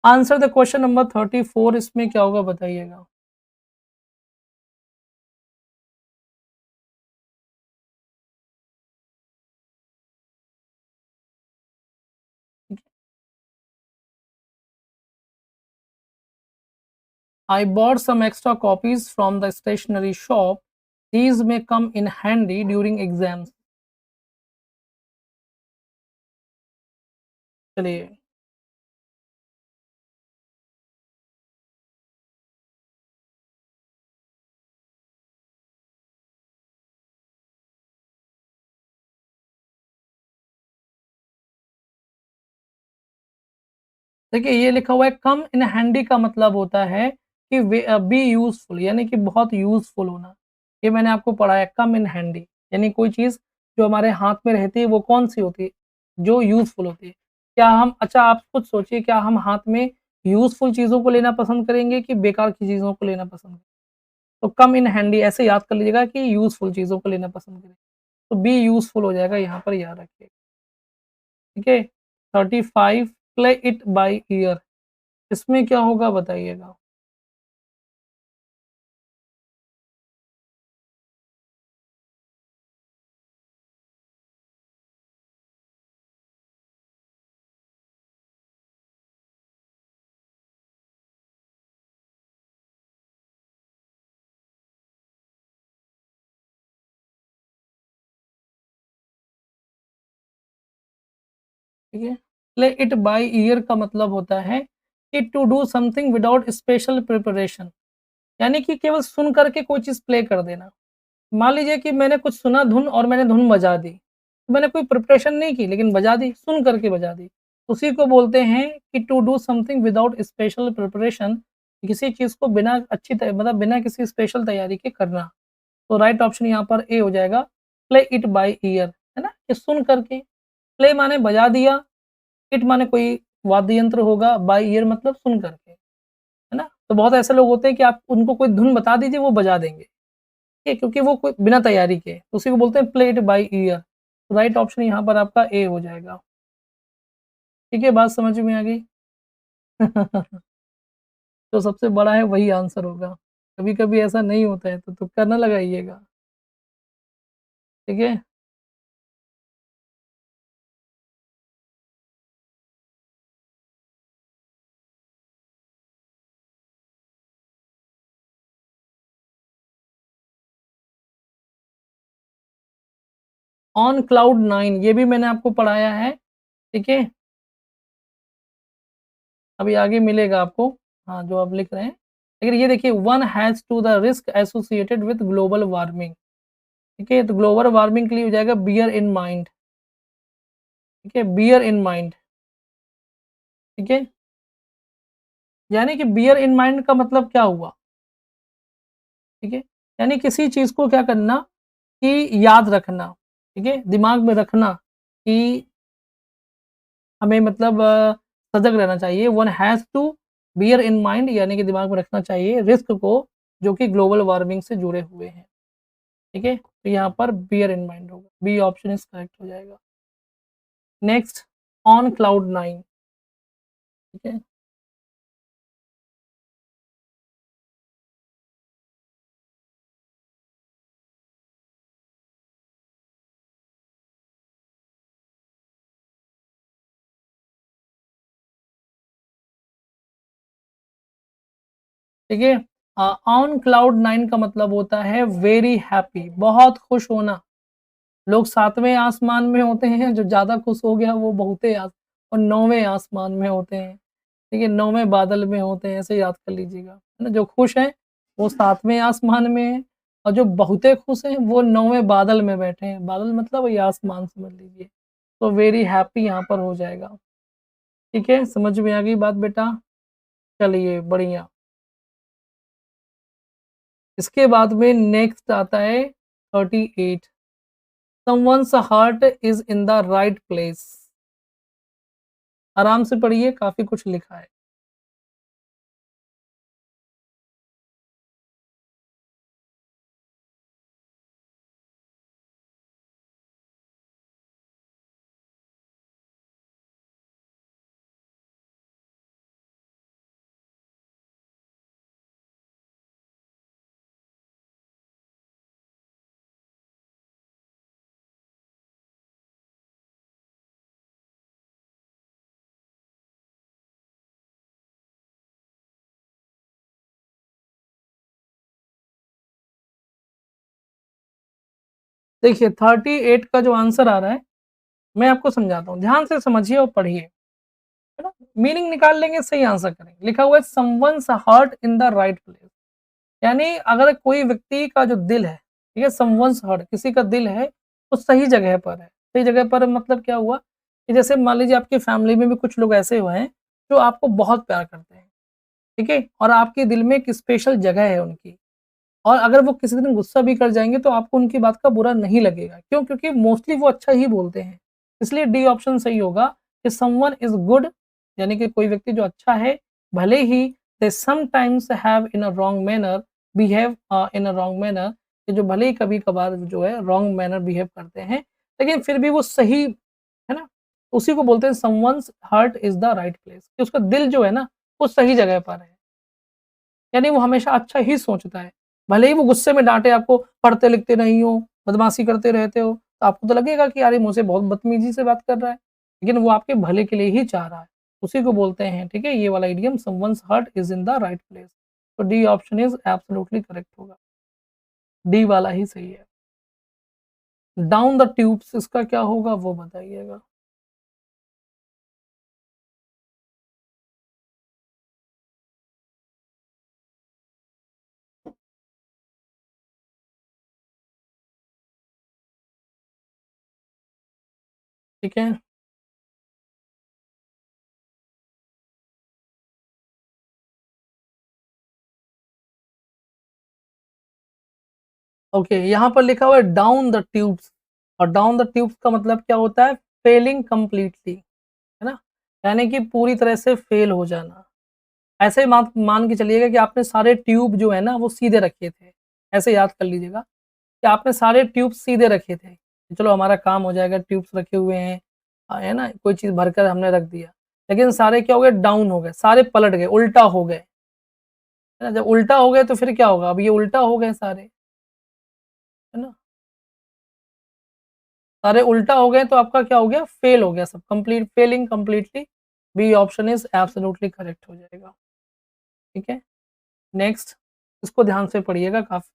आंसर द क्वेश्चन नंबर 34, इसमें क्या होगा बताइएगा। I bought some extra copies from the stationery shop. These may come in handy during exams. चलिए, देखिए ये लिखा हुआ है कम इन हैंडी का मतलब होता है कि बी यूज़फुल, यानी कि बहुत यूज़फुल होना। ये मैंने आपको पढ़ाया कम इन हैंडी, यानी कोई चीज़ जो हमारे हाथ में रहती है वो कौन-सी होती है? जो यूज़फुल होती है। क्या हम अच्छा आप खुद सोचिए, क्या हम हाथ में यूज़फुल चीज़ों को लेना पसंद करेंगे कि बेकार की चीज़ों को लेना पसंद करेंगे? तो कम इन हैंडी ऐसे याद कर लीजिएगा कि यूज़फुल चीज़ों को लेना पसंद करें। तो बी यूज़फुल हो जाएगा, यहाँ पर याद रखिए। ठीक है? 35 प्ले इट बाय ईयर, इसमें क्या होगा बताइएगा? ठीक है? प्ले इट बाय ईयर का मतलब होता है कि to do something without special preparation, यानी कि केवल सुन कर के कोई चीज़ प्ले कर देना। मान लीजिए कि मैंने कुछ सुना धुन और मैंने धुन बजा दी। तो मैंने कोई प्रिपरेशन नहीं की लेकिन बजा दी, सुन कर के बजा दी। उसी को बोलते हैं कि to do something without special preparation, किसी चीज़ को बिना अच्छी त मतलब बिना किसी स्पेशल तैयारी के करना। तो राइट ऑप्शन यहाँ पर ए हो जाएगा, प्ले इट बाय ईयर, है ना? कि सुन करके, प्ले माने बजा दिया, इट माने कोई वाद्य यंत्र होगा, बाय ईयर मतलब सुन करके, है ना? तो बहुत ऐसे लोग होते हैं कि आप उनको कोई धुन बता दीजिए वो बजा देंगे, ठीक है? क्योंकि वो कोई बिना तैयारी के, तो उसी को बोलते हैं प्ले इट बाय ईयर। तो राइट ऑप्शन यहाँ पर आपका ए हो जाएगा। ठीक है, बात समझ में आ गई? जो सबसे बड़ा है वही आंसर होगा। कभी-कभी ऐसा नहीं होता है तो तुक्का ना लगाइएगा, ठीक है? ऑन क्लाउड 9 ये भी मैंने आपको पढ़ाया है, ठीक है? अभी आगे मिलेगा आपको, हाँ, जो आप लिख रहे हैं। लेकिन ये देखिए one has to the risk associated with global warming, ठीक है? तो ग्लोबल वार्मिंग के लिए हो जाएगा बियर इन माइंड, ठीक है? बियर इन माइंड, ठीक है? यानी कि बियर इन माइंड का मतलब क्या हुआ, ठीक है? यानी किसी चीज़ को क्या करना कि याद रखना, ठीक है? दिमाग में रखना कि हमें मतलब सजग रहना चाहिए। One has to bear in mind, यानी कि दिमाग में रखना चाहिए रिस्क को जो कि ग्लोबल वार्मिंग से जुड़े हुए हैं। ठीक है? तो यहाँ पर बियर इन माइंड होगा। बी ऑप्शन इज़ करेक्ट हो जाएगा। नेक्स्ट ऑन क्लाउड 9, ठीक है? ठीक है? ऑन क्लाउड 9 का मतलब होता है वेरी हैप्पी, बहुत खुश होना। लोग 7वें आसमान में होते हैं, जो ज़्यादा खुश हो गया वो बहुते और 9वें आसमान में होते हैं, ठीक है? 9वें बादल में होते हैं, ऐसे याद कर लीजिएगा, है ना? जो खुश हैं, वो 7वें आसमान में हैं और जो बहुते खुश हैं, वो 9वें बादल में बैठे हैं। बादल मतलब वही आसमान समझ लीजिए। तो वेरी हैप्पी यहाँ पर हो जाएगा, ठीक है? समझ में आ गई बात बेटा? चलिए बढ़िया। इसके बाद में नेक्स्ट आता है 38 someone's heart is in the right place. आराम से पढ़िए, काफ़ी कुछ लिखा है। देखिए 38 का जो आंसर आ रहा है, मैं आपको समझाता हूँ, ध्यान से समझिए और पढ़िए, है ना? मीनिंग निकाल लेंगे, सही आंसर करेंगे। लिखा हुआ है someone's heart in the right place, यानी अगर कोई व्यक्ति का जो दिल है, ठीक है? समवन्स हार्ट किसी का दिल है, वो सही जगह पर है। सही जगह पर मतलब क्या हुआ कि जैसे मान लीजिए आपकी फैमिली में भी कुछ लोग ऐसे हुए हैं, जो आपको बहुत प्यार करते हैं, ठीक है? और आपके दिल में एक स्पेशल जगह है उनकी। और अगर वो किसी दिन गुस्सा भी कर जाएँगे तो आपको उनकी बात का बुरा नहीं लगेगा। क्यों? क्योंकि मोस्टली वो अच्छा ही बोलते हैं। इसलिए डी ऑप्शन सही होगा कि समवन इज़ गुड, यानी कि कोई व्यक्ति जो अच्छा है, भले ही they sometimes have in a wrong manner behave in a wrong manner, कि जो भले ही कभी-कभार जो है रॉन्ग मैनर बिहेव करते हैं, लेकिन फिर भी वो सही, है ना? उसी को बोलते हैं someone's heart is the right place, कि उसका दिल जो है ना, वो सही जगह पर है। यानी वो हमेशा अच्छा ही सोचता है। भले ही वो गुस्से में डाँटे आपको, पढ़ते लिखते नहीं हो, बदमाशी करते रहते हो, तो आपको तो लगेगा कि यार ये मुझसे बहुत बदतमीज़ी से बात कर रहा है, लेकिन वो आपके भले के लिए ही चाह रहा है। उसी को बोलते हैं, ठीक है, ये वाला idiom someone's heart is in the right place. तो D option is absolutely correct होगा। डी वाला ही सही है। डाउन द ट्यूब्स इसका क्या होगा वो बताइएगा? ठीक है? ओके, यहाँ पर लिखा हुआ है डाउन द ट्यूब्स, और डाउन द ट्यूब्स का मतलब क्या होता है? फेलिंग कंप्लीटली, है ना? यानी कि पूरी तरह से फेल हो जाना। ऐसे ही मान मान के चलिएगा कि आपने सारे ट्यूब जो है ना वो सीधे रखे थे। ऐसे याद कर लीजिएगा कि आपने सारे ट्यूब सीधे रखे थे। कि चलो हमारा काम हो जाएगा, ट्यूब्स रखे हुए हैं, है ना? कोई चीज़ भरकर हमने रख दिया। लेकिन सारे क्या हो गए? डाउन हो गए, सारे पलट गए, उल्टा हो गए। है ना? जब उल्टा हो गए तो फिर क्या होगा? अब ये उल्टा हो गए सारे, है ना? सारे उल्टा हो गए तो आपका क्या हो गया? फेल हो गया सब, complete failing completely. B option is absolutely correct हो जाएगा। ठीक है? नेक्स्ट, इसको ध्यान से पढ़िएगा काफ़ी।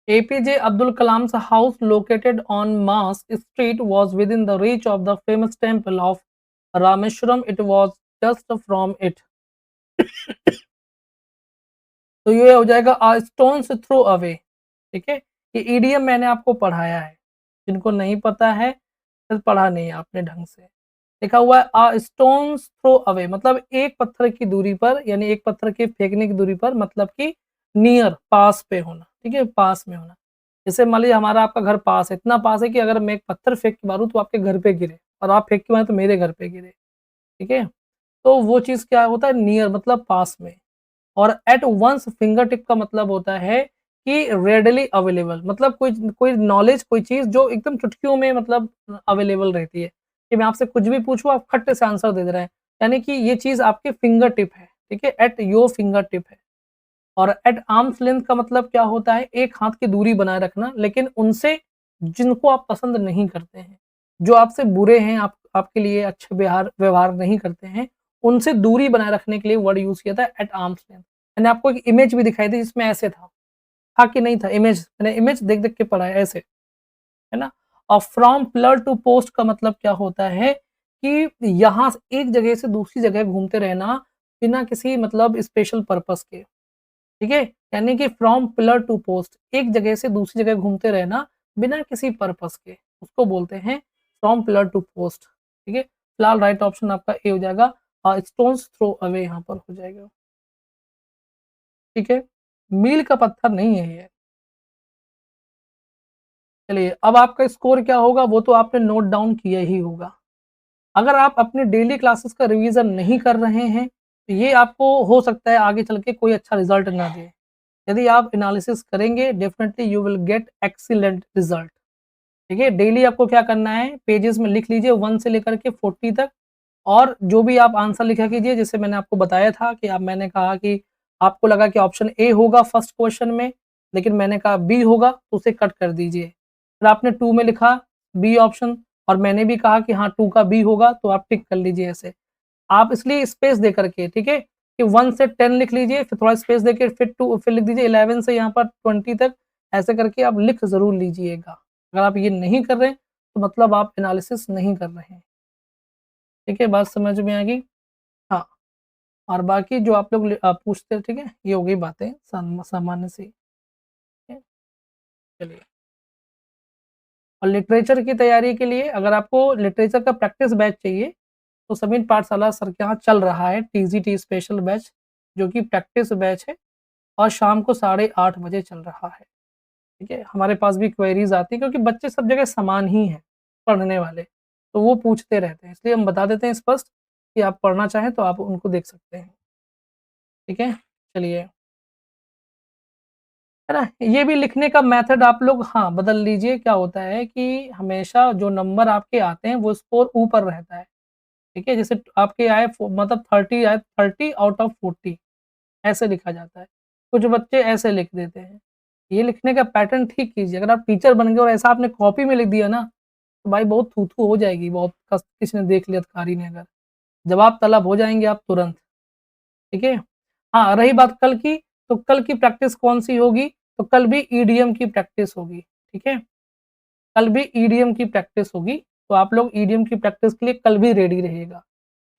APJ Abdul Kalam's house located on Mars Street was within the reach of the famous temple of Rameshwaram. It was just from it. तो ये हो जाएगा अ स्टोन्स थ्रो अवे, ठीक है? ये ईडीएम मैंने आपको पढ़ाया है। जिनको नहीं पता है, फिर पढ़ा नहीं है आपने ढंग से। लिखा हुआ है अ स्टोन्स थ्रो अवे, मतलब एक पत्थर की दूरी पर, यानी एक पत्थर के फेंकने की दूरी पर, मतलब कि नियर पास पे होना, ठीक है? पास में होना। जैसे मान लीजिए हमारा आपका घर पास है, इतना पास है कि अगर मैं एक पत्थर फेंक के मारूँ तो आपके घर पे गिरे, और आप फेंक के मारे तो मेरे घर पे गिरे, ठीक है? तो वो चीज़ क्या होता है? नियर मतलब पास में। और एट वंस फिंगर टिप का मतलब होता है कि रेडली अवेलेबल, मतलब कोई कोई नॉलेज, कोई चीज़ जो एकदम चुटकियों में मतलब अवेलेबल रहती है, कि मैं आपसे कुछ भी पूछूँ आप खट से आंसर दे रहे हैं, यानी कि ये चीज़ आपके फिंगर टिप है, ठीक है? एट योर फिंगर टिप है। और एट आर्म्स लेंथ का मतलब क्या होता है? एक हाथ की दूरी बनाए रखना, लेकिन उनसे जिनको आप पसंद नहीं करते हैं, जो आपसे बुरे हैं, आपके लिए अच्छे व्यवहार व्यवहार नहीं करते हैं, उनसे दूरी बनाए रखने के लिए वर्ड यूज़ किया था एट आर्म्स लेंथ। मैंने आपको एक इमेज भी दिखाई थी जिसमें ऐसे था कि नहीं था इमेज, मैंने इमेज देख-देख के पढ़ा है ऐसे, है ना? और फ्रॉम पिलर टू पोस्ट का मतलब क्या होता है कि यहाँ से एक जगह से दूसरी जगह घूमते रहना बिना किसी मतलब स्पेशल पर्पज़ के। ठीक है? यानी कि फ्रॉम पिलर टू पोस्ट, एक जगह से दूसरी जगह घूमते रहना बिना किसी पर्पस के, उसको बोलते हैं फ्रॉम पिलर टू पोस्ट। ठीक है? फिलहाल राइट ऑप्शन आपका ए हो जाएगा और स्टोन्स थ्रो अवे यहाँ पर हो जाएगा। ठीक है? मील का पत्थर नहीं है ये। चलिए, अब आपका स्कोर क्या होगा वो तो आपने नोट डाउन किया ही होगा। अगर आप अपनी डेली क्लासेस का रिवीजन नहीं कर रहे हैं, तो ये आपको हो सकता है आगे चल के कोई अच्छा रिजल्ट ना दे। यदि आप एनालिसिस करेंगे, definitely you will get excellent result. ठीक है? डेली आपको क्या करना है, पेजेस में लिख लीजिए 1 से लेकर के 40 तक, और जो भी आप आंसर लिखा कीजिए, जैसे मैंने आपको बताया था कि अब मैंने कहा कि आपको लगा कि ऑप्शन ए होगा फर्स्ट क्वेश्चन में, लेकिन मैंने कहा बी होगा, तो उसे कट कर दीजिए। फिर आपने 2 में लिखा बी ऑप्शन, और मैंने भी कहा कि हाँ 2 का बी होगा, तो आप टिक कर लीजिए ऐसे। आप इसलिए स्पेस दे करके, ठीक है? कि 1 से 10 लिख लीजिए, फिर थोड़ा स्पेस देके फिर 2 फिर लिख दीजिए 11 से यहाँ पर 20 तक, ऐसे करके आप लिख ज़रूर लीजिएगा। अगर आप ये नहीं कर रहे हैं, तो मतलब आप एनालिसिस नहीं कर रहे हैं। ठीक है, बात समझ में आ गई? हाँ, और बाकी जो आप लोग पूछते हैं, ठीक है? ये हो गई बातें सामान्य सी, ठीक है? चलिए, और लिटरेचर की तैयारी के लिए अगर आपको लिटरेचर का प्रैक्टिस बैच चाहिए, तो समीर पाठशाला सर के यहाँ चल रहा है टीजीटी स्पेशल बैच, जो कि प्रैक्टिस बैच है और शाम को 8:30 बजे चल रहा है। ठीक है? हमारे पास भी क्वेरीज़ आती हैं क्योंकि बच्चे सब जगह समान ही हैं, पढ़ने वाले, तो वो पूछते रहते हैं। इसलिए हम बता देते हैं स्पष्ट कि आप पढ़ना चाहें तो आप उनको देख सकते हैं। ठीक है? चलिए, है ना? ये भी लिखने का मेथड आप लोग हाँ, बदल लीजिए। क्या होता है कि हमेशा जो नंबर आपके आते हैं वो स्कोर ऊपर रहता है। ठीक है? जैसे आपके आए मतलब 30 आए, 30 आउट ऑफ 40 ऐसे लिखा जाता है। कुछ बच्चे ऐसे लिख देते हैं। ये लिखने का पैटर्न ठीक कीजिए। अगर आप टीचर बन गए और ऐसा आपने कॉपी में लिख दिया ना, तो भाई बहुत थू-थू हो जाएगी, बहुत किसी ने देख लिया अधिकारी ने अगर। जवाब तलब हो जाएँगे आप तुरंत, ठीक है? हाँ, रही बात कल की, तो कल की प्रैक्टिस कौन-सी होगी? तो कल भी ईडीएम की प्रैक्टिस होगी, ठीक है? कल भी ईडीएम की प्रैक्टिस होगी, तो आप लोग ईडीएम की प्रैक्टिस के लिए कल भी रेडी रहिएगा।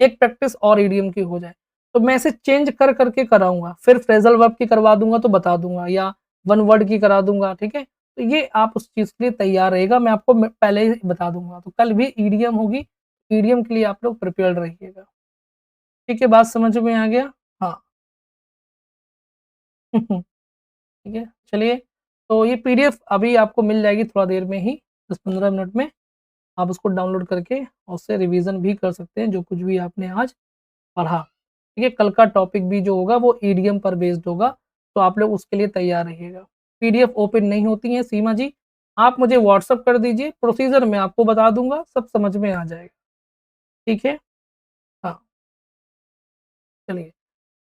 एक प्रैक्टिस और ईडीएम की हो जाए। तो मैं इसे चेंज कर के कराऊँगा, फिर फ्रेज़ल वर्ब की करवा दूँगा तो बता दूँगा, या वन वर्ड की करा दूँगा, ठीक है? तो ये आप उस चीज़ के लिए तैयार रहिएगा, मैं आपको पहले ही बता दूँगा। तो कल भी ईडीएम होगी, ईडीएम के लिए आप लोग प्रिपेयर्ड रहिएगा। ठीक है, बात समझ में आ गया? हाँ। ठीक है, चलिए, तो ये पीडीएफ अभी आपको मिल जाएगी थोड़ा देर में ही, 10-15 मिनट में। आप उसको डाउनलोड करके और उससे रिवीज़न भी कर सकते हैं, जो कुछ भी आपने आज पढ़ा। ठीक है, कल का टॉपिक भी जो होगा वो ईडीएम पर बेस्ड होगा, तो आप लोग उसके लिए तैयार रहिएगा। पीडीएफ ओपन नहीं होती हैं सीमा जी, आप मुझे व्हाट्सएप कर दीजिए, प्रोसीजर मैं आपको बता दूँगा, सब समझ में आ जाएगा। ठीक है? हाँ, चलिए।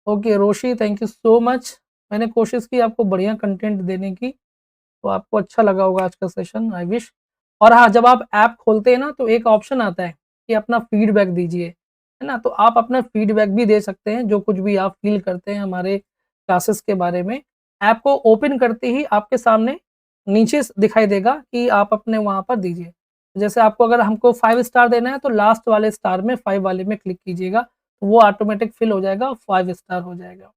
Okay, Roshi thank you so much. मैंने कोशिश की आपको बढ़िया कंटेंट देने की, तो आपको अच्छा लगा होगा आज का सेशन, आई विश। और हाँ, जब आप ऐप खोलते हैं ना, तो एक ऑप्शन आता है कि अपना फीडबैक दीजिए, है ना? तो आप अपना फीडबैक भी दे सकते हैं, जो कुछ भी आप फ़ील करते हैं हमारे क्लासेस के बारे में। ऐप को ओपन करते ही आपके सामने नीचे दिखाई देगा कि आप अपने वहाँ पर दीजिए। जैसे आपको अगर हमको 5 स्टार देना है, तो लास्ट वाले स्टार में 5 वाले में क्लिक कीजिएगा, तो वो ऑटोमेटिक फिल हो जाएगा, 5 स्टार हो जाएगा।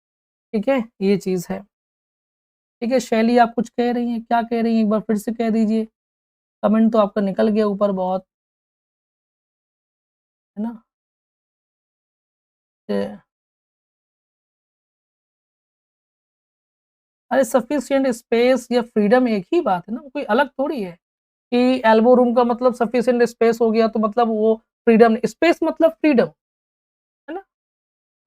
ठीक है? ये चीज़ है। ठीक है, शैली आप कुछ कह रही हैं, क्या कह रही हैं? एक बार फिर से कह दीजिए। कमेंट तो आपका निकल गया ऊपर बहुत, है ना? ए अरे सफिशिएंट स्पेस या फ्रीडम एक ही बात है ना, कोई अलग थोड़ी है कि एल्बो रूम का मतलब सफिशिएंट स्पेस हो गया तो मतलब वो फ्रीडम, स्पेस मतलब फ्रीडम, है ना?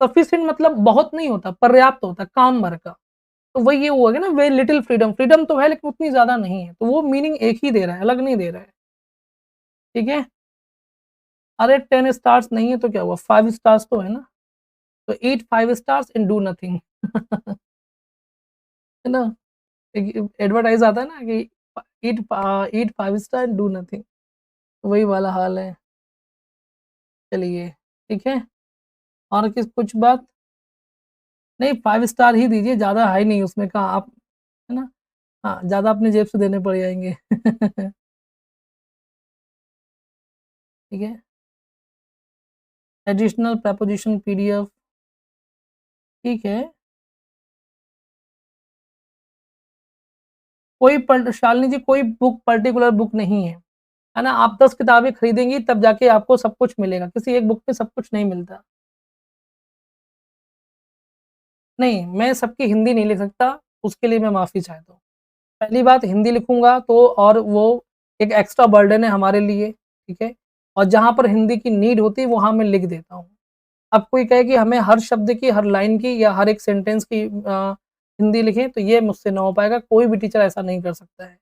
सफिशिएंट मतलब बहुत नहीं होता, पर्याप्त होता है, काम भर का। तो वही ये हुआ ना, वेरी लिटिल फ्रीडम, फ्रीडम तो है लेकिन उतनी ज़्यादा नहीं है, तो वो मीनिंग एक ही दे रहा है, अलग नहीं दे रहा है, ठीक है? अरे 10 स्टार्स नहीं है तो क्या हुआ, 5 स्टार्स तो है ना, तो ईट 5 स्टार्स एंड डू नथिंग है ना? एक एडवर्टाइज़ आता है ना कि ईट 5 स्टार एंड डू नथिंग, वही वाला हाल है। चलिए, ठीक है? और किस कुछ बात? नहीं 5 स्टार ही दीजिए, ज़्यादा हाई नहीं उसमें का आप, है ना? हाँ, ज़्यादा अपनी जेब से देने पड़ जाएँगे। ठीक है? एडिशनल प्रीपोज़िशन पीडीएफ, ठीक है। कोई शालिनी जी कोई बुक पर्टिकुलर बुक नहीं है ना? आप 10 किताबें खरीदेंगी तब जाके आपको सब कुछ मिलेगा, किसी एक बुक में सब कुछ नहीं मिलता। नहीं, मैं सबकी हिंदी नहीं लिख सकता, उसके लिए मैं माफ़ी चाहता हूँ। पहली बात हिंदी लिखूँगा तो और वो एक एक्स्ट्रा बर्डन है हमारे लिए, ठीक है? और जहाँ पर हिंदी की नीड होती है वहाँ मैं लिख देता हूँ। अब कोई कहे कि हमें हर शब्द की, हर लाइन की या हर एक सेंटेंस की हिंदी लिखें तो ये मुझसे ना हो पाएगा, कोई भी टीचर ऐसा नहीं कर सकता है।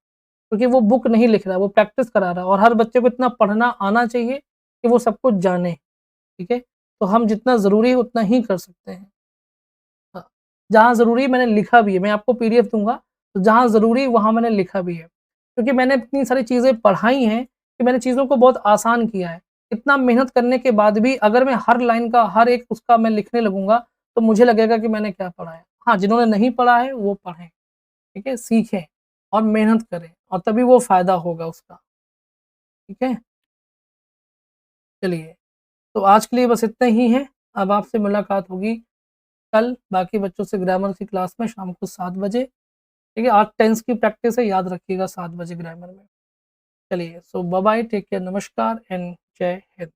क्योंकि वो बुक नहीं लिख रहा है, वो प्रैक्टिस करा रहा है और हर बच्चे को इतना पढ़ना आना चाहिए कि वो सब कुछ जाने, ठीक है? तो हम जितना ज़रूरी है उतना ही कर सकते हैं। हाँ, जहाँ ज़रूरी मैंने लिखा भी है, मैं आपको पीडीएफ दूँगा, तो जहाँ ज़रूरी वहाँ मैंने लिखा भी है। क्योंकि मैंने इतनी सारी चीज़ें पढ़ाई हैं कि मैंने चीज़ों को बहुत आसान किया है। इतना मेहनत करने के बाद भी अगर मैं हर लाइन का, हर एक उसका मैं लिखने लगूँगा, तो मुझे लगेगा कि मैंने क्या पढ़ा है। हाँ, जिन्होंने नहीं पढ़ा है वो पढ़ें, ठीक है? सीखें और मेहनत करें और तभी वो फ़ायदा होगा उसका, ठीक है? चलिए, तो आज के लिए बस इतना ही है। अब आपसे मुलाकात होगी कल बाकी बच्चों से ग्रामर की क्लास में शाम को 7 बजे। ठीक है? आज टेंस की प्रैक्टिस है, याद रखिएगा 7 बजे ग्रामर में। चलिए, सो बाय बाय, टेक केयर, नमस्कार एंड जय हिंद।